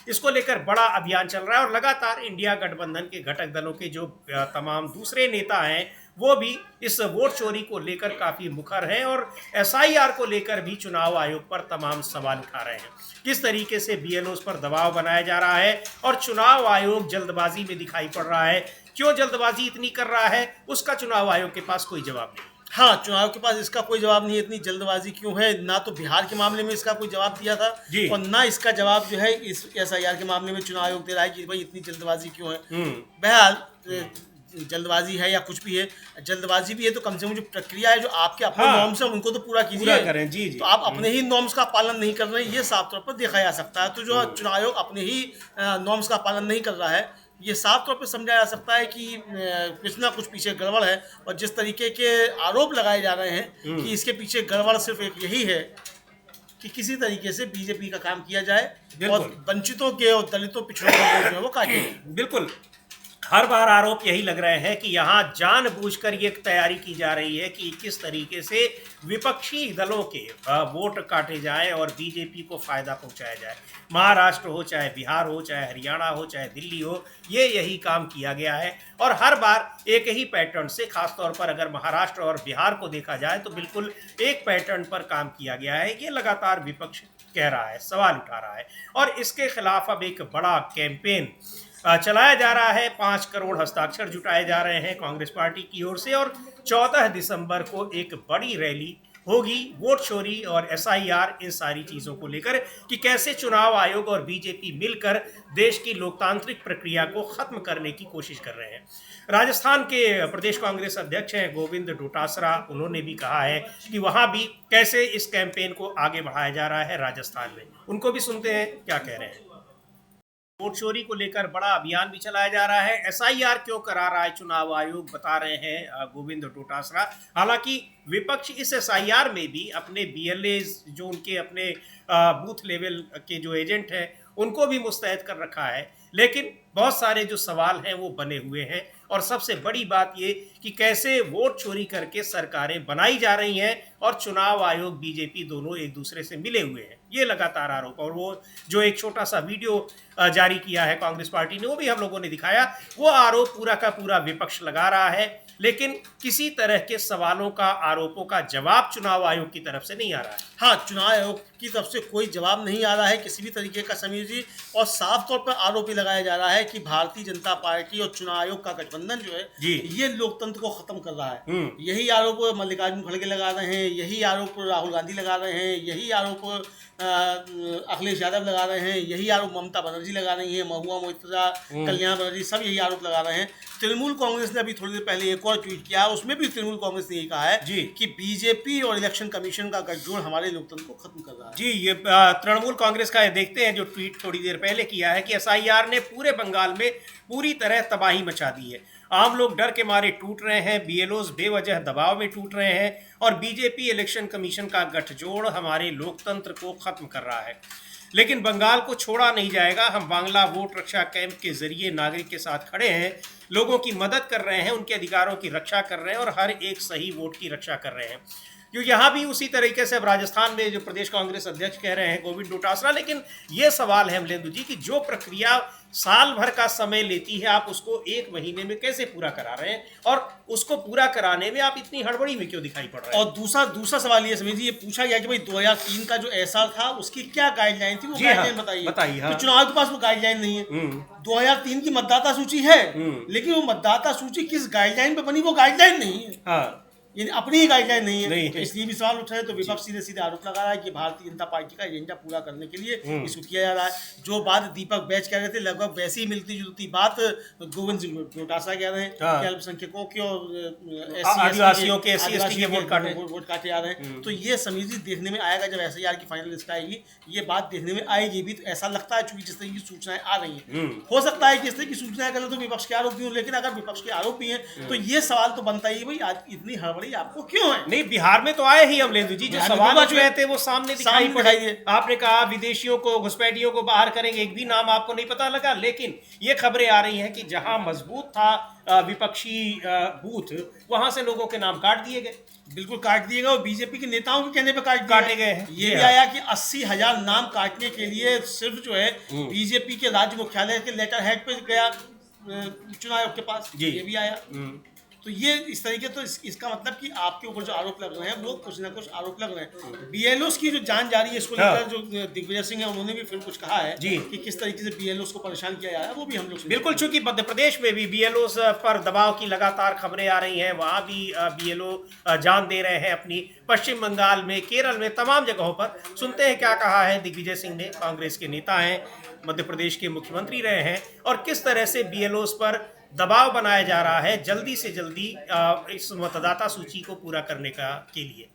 इसको लेकर बड़ा अभियान चल रहा है और लगातार इंडिया गठबंधन के घटक दलों के जो तमाम दूसरे नेता हैं वो भी इस वोट चोरी को लेकर काफ़ी मुखर हैं और एसआईआर को लेकर भी चुनाव आयोग पर तमाम सवाल उठा रहे हैं। किस तरीके से बीएलओस पर दबाव बनाया जा रहा है और चुनाव आयोग जल्दबाजी में दिखाई पड़ रहा है। क्यों जल्दबाजी इतनी कर रहा है, उसका चुनाव आयोग के पास कोई जवाब नहीं। हाँ, चुनाव के पास इसका कोई जवाब नहीं है। इतनी जल्दबाजी क्यों है? ना तो बिहार के मामले में इसका कोई जवाब दिया था और ना इसका जवाब जो है इस एसआईआर के मामले में चुनाव आयोग दे रहा है कि भाई इतनी जल्दबाजी क्यों है। बहरहाल जल्दबाजी है या कुछ भी है, जल्दबाजी भी है तो कम से कम जो प्रक्रिया है, जो आपके अपने नॉर्म्स हैं, उनको तो पूरा कीजिए। जी। तो आप अपने ही नॉर्म्स का पालन नहीं कर रहे हैं, ये साफ तौर पर देखा जा सकता है। तो जो चुनाव आयोग अपने ही नॉर्म्स का पालन नहीं कर रहा है, ये साफ तौर पर समझा जा सकता है कि कुछ ना कुछ पीछे गड़बड़ है। और जिस तरीके के आरोप लगाए जा रहे हैं कि इसके पीछे गड़बड़ सिर्फ एक यही है कि किसी तरीके से बीजेपी का काम किया जाए और वंचितों के और दलितों पिछड़ों के वोट जो है वो काटे। बिल्कुल, हर बार आरोप यही लग रहे हैं कि यहाँ जानबूझकर ये तैयारी की जा रही है कि किस तरीके से विपक्षी दलों के वोट काटे जाएं और बीजेपी को फायदा पहुंचाया जाए। महाराष्ट्र हो, चाहे बिहार हो, चाहे हरियाणा हो, चाहे दिल्ली हो, यही काम किया गया है। और हर बार एक ही पैटर्न से, खासतौर पर अगर महाराष्ट्र और बिहार को देखा जाए तो बिल्कुल एक पैटर्न पर काम किया गया है। ये लगातार विपक्ष कह रहा है, सवाल उठा रहा है और इसके खिलाफ अब एक बड़ा कैंपेन चलाया जा रहा है। 5 करोड़ हस्ताक्षर जुटाए जा रहे हैं कांग्रेस पार्टी की ओर से और 14 दिसंबर को एक बड़ी रैली होगी वोट चोरी और एसआईआर, इन सारी चीज़ों को लेकर कि कैसे चुनाव आयोग और बीजेपी मिलकर देश की लोकतांत्रिक प्रक्रिया को खत्म करने की कोशिश कर रहे हैं। राजस्थान के प्रदेश कांग्रेस अध्यक्ष हैं गोविंद डोटासरा, उन्होंने भी कहा है कि वहाँ भी कैसे इस कैंपेन को आगे बढ़ाया जा रहा है राजस्थान में। उनको भी सुनते हैं क्या कह रहे हैं। वोट चोरी को लेकर बड़ा अभियान भी चलाया जा रहा है। एसआईआर क्यों करा रहा है चुनाव आयोग, बता रहे हैं गोविंद डोटासरा। हालांकि विपक्ष इस एसआईआर में भी अपने बीएलए, जो उनके अपने बूथ लेवल के जो एजेंट हैं, उनको भी मुस्तैद कर रखा है, लेकिन बहुत सारे जो सवाल हैं वो बने हुए हैं। और सबसे बड़ी बात ये कि कैसे वोट चोरी करके सरकारें बनाई जा रही हैं और चुनाव आयोग, बीजेपी दोनों एक दूसरे से मिले हुए हैं, ये लगातार आरोप। और वो जो एक छोटा सा वीडियो जारी किया है कांग्रेस पार्टी ने, वो भी हम लोगों ने दिखाया। वो आरोप पूरा का पूरा विपक्ष लगा रहा है, लेकिन किसी तरह के सवालों का, आरोपों का जवाब चुनाव आयोग की तरफ से नहीं आ रहा है। हाँ, चुनाव आयोग की तरफ से कोई जवाब नहीं आ रहा है किसी भी तरीके का, समीर जी। और साफ तौर पर आरोप ही लगाया जा रहा है कि भारतीय जनता पार्टी और चुनाव आयोग का गठबंधन जो है ये लोकतंत्र को खत्म कर रहा है। यही आरोप मल्लिकार्जुन खड़गे लगा रहे हैं, यही आरोप राहुल गांधी लगा रहे हैं, यही आरोप अखिलेश यादव लगा रहे हैं, यही आरोप ममता बनर्जी लगा रही है, महुआ मोइत्रा, कल्याण बनर्जी, सब यही आरोप लगा रहे हैं। तृणमूल कांग्रेस ने अभी थोड़ी देर पहले एक एक और ट्वीट किया है, उसमें भी तृणमूल कांग्रेस ने यही कहा है जी कि बीजेपी और इलेक्शन कमीशन का गठजोड़ हमारे लोकतंत्र को खत्म कर रहा है। जी, ये तृणमूल कांग्रेस का देखते हैं जो ट्वीट थोड़ी देर पहले किया है कि एसआईआर ने पूरे बंगाल में पूरी तरह तबाही मचा दी है। आम लोग डर के मारे टूट रहे हैं, बीएलओज बेवजह दबाव में टूट रहे हैं और बीजेपी इलेक्शन कमीशन का गठजोड़ हमारे लोकतंत्र को खत्म कर रहा है। लेकिन बंगाल को छोड़ा नहीं जाएगा। हम बांग्ला वोट रक्षा कैंप के जरिए नागरिक के साथ खड़े हैं, लोगों की मदद कर रहे हैं, उनके अधिकारों की रक्षा कर रहे हैं और हर एक सही वोट की रक्षा कर रहे हैं। क्योंकि यहाँ भी उसी तरीके से अब राजस्थान में जो प्रदेश कांग्रेस अध्यक्ष कह रहे हैं गोविंद डोटासरा, लेकिन ये सवाल है अमलेंदु जी कि जो प्रक्रिया साल भर का समय लेती है आप उसको 1 महीने में कैसे पूरा करा रहे हैं और उसको पूरा कराने में आप इतनी हड़बड़ी में क्यों दिखाई पड़ रहे हैं? और दूसरा सवाल ये समीर जी, ये पूछा गया कि भाई 2003 का जो एसआर था उसकी क्या गाइडलाइन थी, वो गाइडलाइन बताइए। हाँ। तो चुनाव के पास वो गाइडलाइन नहीं है। 2003 की मतदाता सूची है, लेकिन वो मतदाता सूची किस गाइडलाइन पे बनी वो गाइडलाइन नहीं है। हाँ, ये अपनी ही गाइडलाइन नहीं है। नहीं है। इसलिए भी सवाल उठ रहे हैं। तो विपक्ष सीधे सीधे आरोप लगा रहा है कि भारतीय जनता पार्टी का एजेंडा पूरा करने के लिए इसको किया जा रहा है। जो बात दीपक बैच कह रहे थे लगभग वैसी ही मिलती जुलती बात गोविंद डोटासरा कह रहे हैं कि अल्पसंख्यकों के और आदिवासियों के SC/ST के वोट काटे जा रहे हैं। तो ये समीजी देखने में आएगा जब एसआईआर की फाइनल लिस्ट आएगी, ये बात देखने में आएगी भी। तो ऐसा लगता है चूंकि जिस तरह की सूचनाएं आ रही हैं, हो सकता है कि इस तरह की सूचनाएं गलत तो विपक्ष के आरोप भी हों, लेकिन अगर विपक्ष के आरोप भी हैं तो ये सवाल तो बनता ही भाई आज इतनी हड़बड़ी आपको क्यों है? नहीं, बिहार में तो आए ही अमलेंदु जी, जो सवाल उठ रहे थे वो सामने दिखाई पड़े। आपने कहा विदेशियों को, घुसपैठियों को बाहर करेंगे, एक भी नाम आपको नहीं पता लगा। लेकिन ये खबरें आ रही हैं कि जहां मजबूत था विपक्षी बूथ, वहां से लोगों के नाम काट दिए गए। बिल्कुल काट दिए गए और बीजेपी के नेताओं के कहने पे काटे गए हैं। ये भी आया कि 80,000 नाम काटने के लिए सिर्फ जो है बीजेपी के राज्य मुख्यालय के लेटर हेड पे गया चुनाव आयोग के पास, ये भी आया। तो ये इस तरीके तो इसका मतलब कि आपके ऊपर जो आरोप लग रहे हैं वो कुछ ना कुछ आरोप लग रहे हैं। बीएलओस की जो जांच जारी है इसको लेकर जो दिग्विजय सिंह है उन्होंने भी फिर कुछ कहा है कि किस तरीके से बीएलओस को परेशान किया जा रहा है, वो भी हम लोग बिल्कुल। चूंकि मध्य प्रदेश में भी बीएलओस पर दबाव की लगातार खबरें आ रही हैं, वहां भी बीएलओ जान दे रहे हैं अपनी। पश्चिम बंगाल में, केरल में, तमाम जगहों पर सुनते हैं क्या कहा है दिग्विजय सिंह ने। कांग्रेस के नेता हैं, मध्य प्रदेश के मुख्यमंत्री रहे हैं और किस तरह से बीएलओस पर दबाव बनाया जा रहा है जल्दी से जल्दी इस मतदाता सूची को पूरा करने के लिए।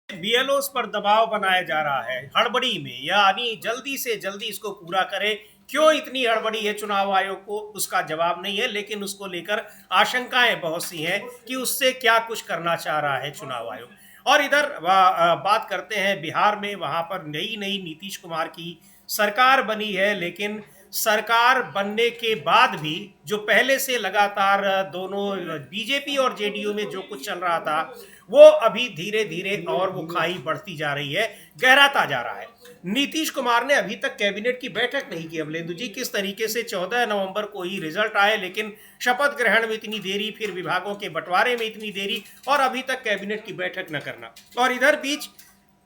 बीएलओस पर दबाव बनाया जा रहा है हड़बड़ी में, यानी जल्दी से जल्दी इसको पूरा करें। क्यों इतनी हड़बड़ी है चुनाव आयोग को, उसका जवाब नहीं है, लेकिन उसको लेकर आशंकाएं बहुत सी हैं कि उससे क्या कुछ करना चाह रहा है चुनाव आयोग। और इधर बात करते हैं बिहार में, वहां पर नई नीतीश कुमार की सरकार बनी है, लेकिन सरकार बनने के बाद भी जो पहले से लगातार दोनों बीजेपी और जेडीयू में जो कुछ चल रहा था वो अभी धीरे धीरे और वो खाई बढ़ती जा रही है, गहराता जा रहा है। नीतीश कुमार ने अभी तक कैबिनेट की बैठक नहीं की अमलेंदु जी। किस तरीके से 14 नवंबर को ही रिजल्ट आए, लेकिन शपथ ग्रहण में इतनी देरी, फिर विभागों के बंटवारे में इतनी देरी और अभी तक कैबिनेट की बैठक न करना। और इधर बीच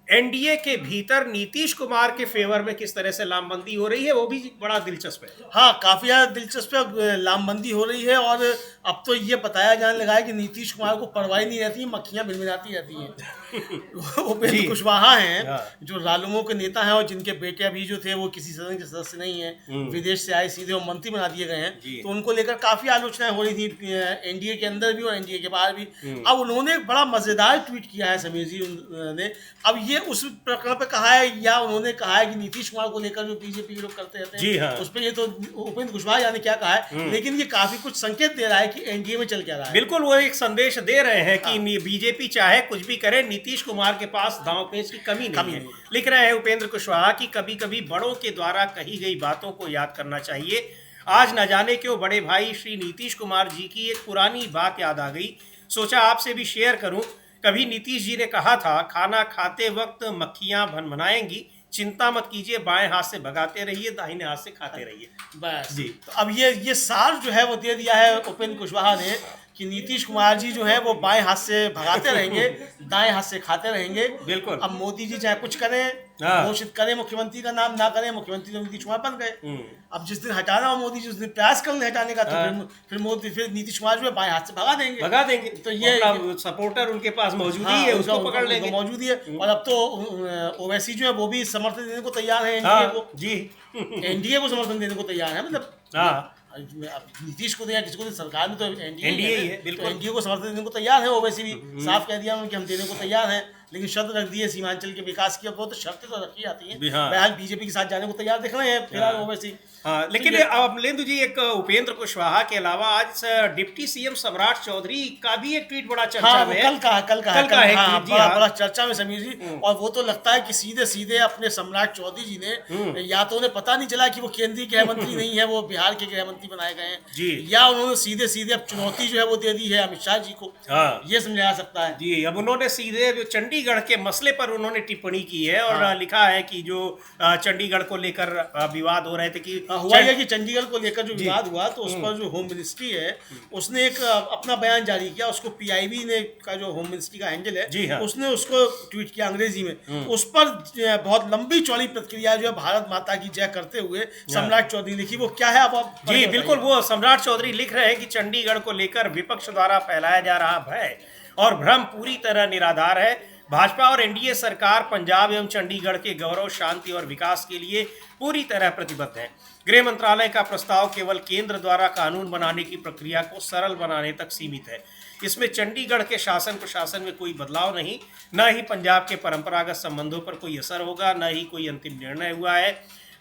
एनडीए के भीतर नीतीश कुमार के फेवर में किस तरह से लामबंदी हो रही है, वो भी बड़ा दिलचस्प है। हाँ, काफी ज्यादा दिलचस्प लामबंदी हो रही है और अब तो ये बताया जाने लगा है कि नीतीश कुमार को परवाह नहीं रहती है, मक्खियां भिनभिनाती रहती हैं। उपेंद्र कुशवाहा हैं जो रालोमो के नेता हैं और जिनके बेटे अभी जो थे वो किसी सदन के सदस्य नहीं है, विदेश से आए, सीधे वो मंत्री बना दिए गए हैं। तो उनको लेकर काफी आलोचनाएं हो रही थी एनडीए के अंदर भी और एनडीए के बाहर भी। अब उन्होंने एक बड़ा मजेदार ट्वीट किया है समीर जी ने। अब ये उस प्रकरण पे कहा है या उन्होंने कहा है कि नीतीश कुमार को लेकर जो बीजेपी के लोग करते रहते हैं उस पर ये तो उपेंद्र कुशवाहा ने क्या कहा है, लेकिन ये काफी कुछ संकेत दे रहा है कि एनडीए में चल क्या रहा है। बिल्कुल, वो एक संदेश दे रहे हैं कि बीजेपी चाहे कुछ भी करे, नीतीश कुमार के पास दांव पेच की कमी नहीं है। लिख रहे हैं उपेंद्र कुशवाहा कि कभी कभी बड़ों के द्वारा कही गई बातों को याद करना चाहिए। आज न जाने क्यों बड़े भाई श्री नीतीश कुमार जी की एक पुरानी बात याद आ गई, सोचा आपसे भी शेयर करूं। कभी नीतीश जी ने कहा था, खाना खाते वक्त मक्खियां भनभनाएंगी, चिंता मत कीजिए, बाएं हाथ से भगाते रहिए, दाहिने हाथ से खाते रहिए। बस जी। तो अब ये सार जो है वो दे दिया है उपेंद्र कुशवाहा ने कि नीतीश कुमार जी जो है वो बाएं हाथ से भगाते रहेंगे, दाएं हाथ से खाते रहेंगे। बिल्कुल। अब मोदी जी चाहे कुछ करें, घोषित करें मुख्यमंत्री का नाम, ना करें, मुख्यमंत्री तो नीतीश कुमार बन गए। अब जिस दिन हटाना हो मोदी जी उस दिन प्रयास कर ले हटाने का, तो फिर नीतीश कुमार जो है बाएं हाथ से भगा देंगे। तो ये सपोर्टर उनके पास मौजूद ही है, उसको पकड़ लेंगे, मौजूद ही है। और अब तो ओवैसी जो है वो भी समर्थन देने को तैयार है एनडीए को। जी, एनडीए को समर्थन देने को तैयार है। मतलब अब नीतीश को दें या किसी को दें, सरकार में तो एनडीए ही है, तो बिल्कुल। एनडीए को समर्थन देने को तैयार है। ओवैसी भी साफ कह दिया उन्होंने कि हम देने को तैयार हैं, लेकिन शर्त रख दी है सीमांचल के विकास की। अब वो तो शर्तें तो रखी जाती हैं। हाँ। बहरहाल बीजेपी के साथ जाने को तैयार दिख रहे हैं फिलहाल ओवैसी। हाँ, लेकिन तो ये- अब लेंदु जी, एक उपेंद्र कुशवाहा के अलावा आज डिप्टी सीएम सम्राट चौधरी का भी एक ट्वीट बड़ा चर्चा हाँ, में वो है। कल का है है हाँ, जी, बड़ा हाँ। बड़ा चर्चा में समीर जी। और वो तो लगता है कि सीधे सीधे अपने सम्राट चौधरी जी ने, या तो उन्हें पता नहीं चला कि वो केंद्रीय गृह मंत्री नहीं है, वो बिहार के गृह मंत्री बनाए गए हैं जी। या उन्होंने सीधे सीधे अब चुनौती जो है वो दे दी है अमित शाह जी को। हाँ। ये समझा जा सकता है। जी, अब उन्होंने सीधे जो चंडीगढ़ के मसले पर उन्होंने टिप्पणी की है और हाँ। लिखा है कि जो चंडीगढ़ को लेकर विवाद हो रहे थे कि हुआ यह कि चंडीगढ़ को लेकर जो जी। विवाद हुआ तो उस पर जो होम मिनिस्ट्री है उसने एक अपना बयान जारी किया। उसको पीआईबी ने का जो होम मिनिस्ट्री का हैंडल है, जी हाँ। उसने उसको ट्वीट किया अंग्रेजी में। उस पर बहुत लंबी चौड़ी प्रतिक्रिया जो है भारत माता की जय करते हुए सम्राट चौधरी लिखी। वो क्या है अब आप जी बिल्कुल, वो सम्राट चौधरी लिख रहे हैं कि चंडीगढ़ को लेकर विपक्ष द्वारा फैलाया जा रहा भय और भ्रम पूरी तरह निराधार है। भाजपा और एनडीए सरकार पंजाब एवं चंडीगढ़ के गौरव, शांति और विकास के लिए पूरी तरह प्रतिबद्ध है। गृह मंत्रालय का प्रस्ताव केवल केंद्र द्वारा कानून बनाने की प्रक्रिया को सरल बनाने तक सीमित है। इसमें चंडीगढ़ के शासन प्रशासन में कोई बदलाव नहीं, न ही पंजाब के परंपरागत संबंधों पर कोई असर होगा, न ही कोई अंतिम निर्णय हुआ है।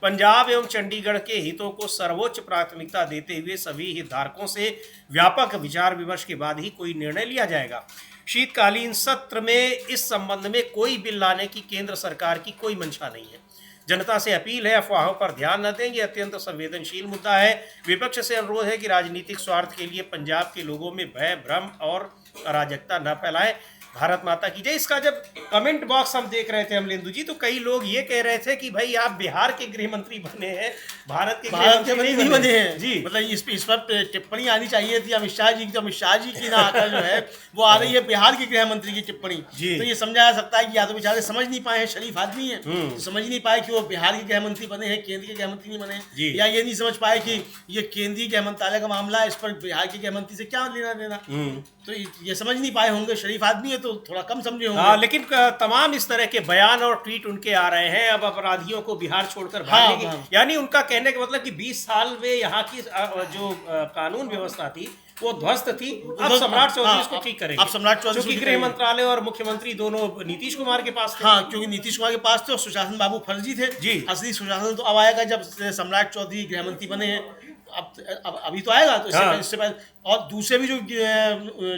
पंजाब एवं चंडीगढ़ के हितों को सर्वोच्च प्राथमिकता देते हुए सभी हितधारकों से व्यापक विचार विमर्श के बाद ही कोई निर्णय लिया जाएगा। शीतकालीन सत्र में इस संबंध में कोई बिल लाने की केंद्र सरकार की कोई मंशा नहीं है। जनता से अपील है, अफवाहों पर ध्यान न दें, ये अत्यंत संवेदनशील मुद्दा है। विपक्ष से अनुरोध है कि राजनीतिक स्वार्थ के लिए पंजाब के लोगों में भय, भ्रम और अराजकता न फैलाएं। भारत माता की जय। इसका जब कमेंट बॉक्स हम देख रहे थे अमलेंदु जी, तो कई लोग ये कह रहे थे कि भाई आप बिहार के गृह मंत्री बने हैं, भारत के नहीं बने हैं जी। मतलब इस पर टिप्पणी आनी चाहिए थी अमित शाह जी की। अमित शाह जी की ना आकर जो है वो आ रही है बिहार के गृह मंत्री की टिप्पणी। जी। तो ये समझा जा सकता है कि या तो बेचारे समझ नहीं पाए हैं, शरीफ आदमी है तो समझ नहीं पाए कि वो बिहार के गृह मंत्री बने हैं, केंद्र के गृह मंत्री नहीं बने, या ये नहीं समझ पाए कि ये केंद्रीय गृह मंत्रालय का मामला है, इस पर बिहार के गृह मंत्री से क्या लेना देना। तो ये समझ नहीं पाए होंगे। शरीफ आदमी है तो थोड़ा कम समझे होंगे। हाँ, लेकिन तमाम इस तरह के बयान और ट्वीट उनके आ रहे हैं। अब अपराधियों को बिहार छोड़कर भागने की, यानी उनका कहने का मतलब कि 20 साल में यहाँ की जो कानून व्यवस्था थी वो ध्वस्त थी। अब सम्राट चौधरी इसको ठीक करेंगे। अब सम्राट चौधरी क्योंकि गृह मंत्रालय और मुख्यमंत्री दोनों नीतीश कुमार के पास थे। हाँ, क्योंकि नीतीश कुमार के पास थे और सुशासन बाबू फर्जी थे जी। असली सुशासन तो अब आएगा जब सम्राट चौधरी गृह मंत्री बने हैं। अब अभी तो आएगा तो इससे पहले और दूसरे भी जो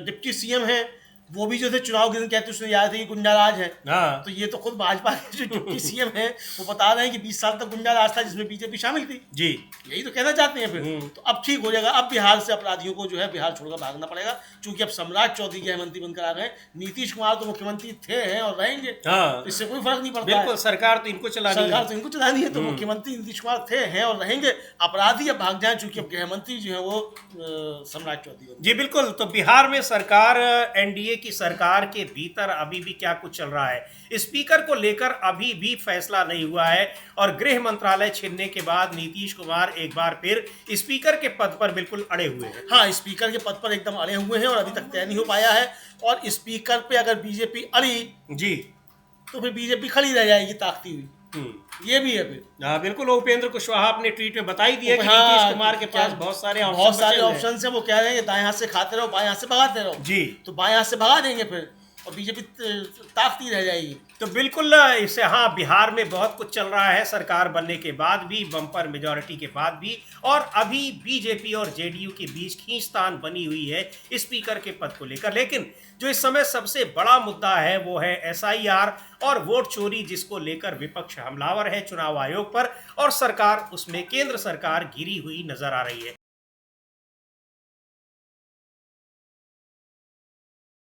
डिप्टी सीएम हैं वो भी जो थे चुनाव के दिन कहते उसने याद है कि गुंडाराज है। हाँ। तो ये तो खुद भाजपा के जो डिप्टी सीएम है वो बता रहे हैं कि 20 साल तक गुंडाराज था जिसमें बीजेपी शामिल थी। जी, यही तो कहना चाहते हैं फिर। तो अब ठीक हो जाएगा। अब बिहार से अपराधियों को जो है बिहार छोड़कर भागना पड़ेगा, क्योंकि अब सम्राट चौधरी गृह मंत्री बनकर आ गए। नीतीश कुमार तो मुख्यमंत्री थे हैं और रहेंगे। हाँ। इससे कोई फर्क नहीं पड़ता। बिल्कुल, सरकार तो इनको चलानी है। सरकार तो इनको चलानी है, तो मुख्यमंत्री नीतीश कुमार थे हैं और रहेंगे। अपराधी अब भाग जाए, चूंकि अब गृह मंत्री जो है वो सम्राट चौधरी। जी बिल्कुल। तो बिहार में सरकार, एनडीए की सरकार के भीतर अभी भी क्या कुछ चल रहा है, स्पीकर को लेकर अभी भी फैसला नहीं हुआ है और गृह मंत्रालय छीनने के बाद नीतीश कुमार एक बार फिर स्पीकर के पद पर बिल्कुल अड़े हुए हैं। हाँ, स्पीकर के पद पर एकदम अड़े हुए हैं और अभी तक तय नहीं हो पाया है। और स्पीकर पे अगर बीजेपी अड़ी जी तो फिर बीजेपी खड़ी रह जाएगी ताकती हुई। ये भी है फिर। हाँ बिल्कुल, उपेंद्र कुशवाहा अपने ट्वीट में बताई दिया कि हाँ, नीतीश कुमार के पास बहुत सारे ऑप्शन है। वो कह रहे हैं कि दाएं हाथ से खाते रहो, बाएं हाथ से भगाते रहो। जी। तो बाएं हाथ से भगा देंगे फिर और बीजेपी ताकती रह जाएगी। तो बिल्कुल इससे, हाँ, बिहार में बहुत कुछ चल रहा है सरकार बनने के बाद भी, बम्पर मेजॉरिटी के बाद भी, और अभी बीजेपी और जेडीयू के बीच खींचतान बनी हुई है स्पीकर के पद को लेकर। लेकिन जो इस समय सबसे बड़ा मुद्दा है वो है एसआईआर और वोट चोरी, जिसको लेकर विपक्ष हमलावर है चुनाव आयोग पर और सरकार उसमें, केंद्र सरकार घिरी हुई नजर आ रही है।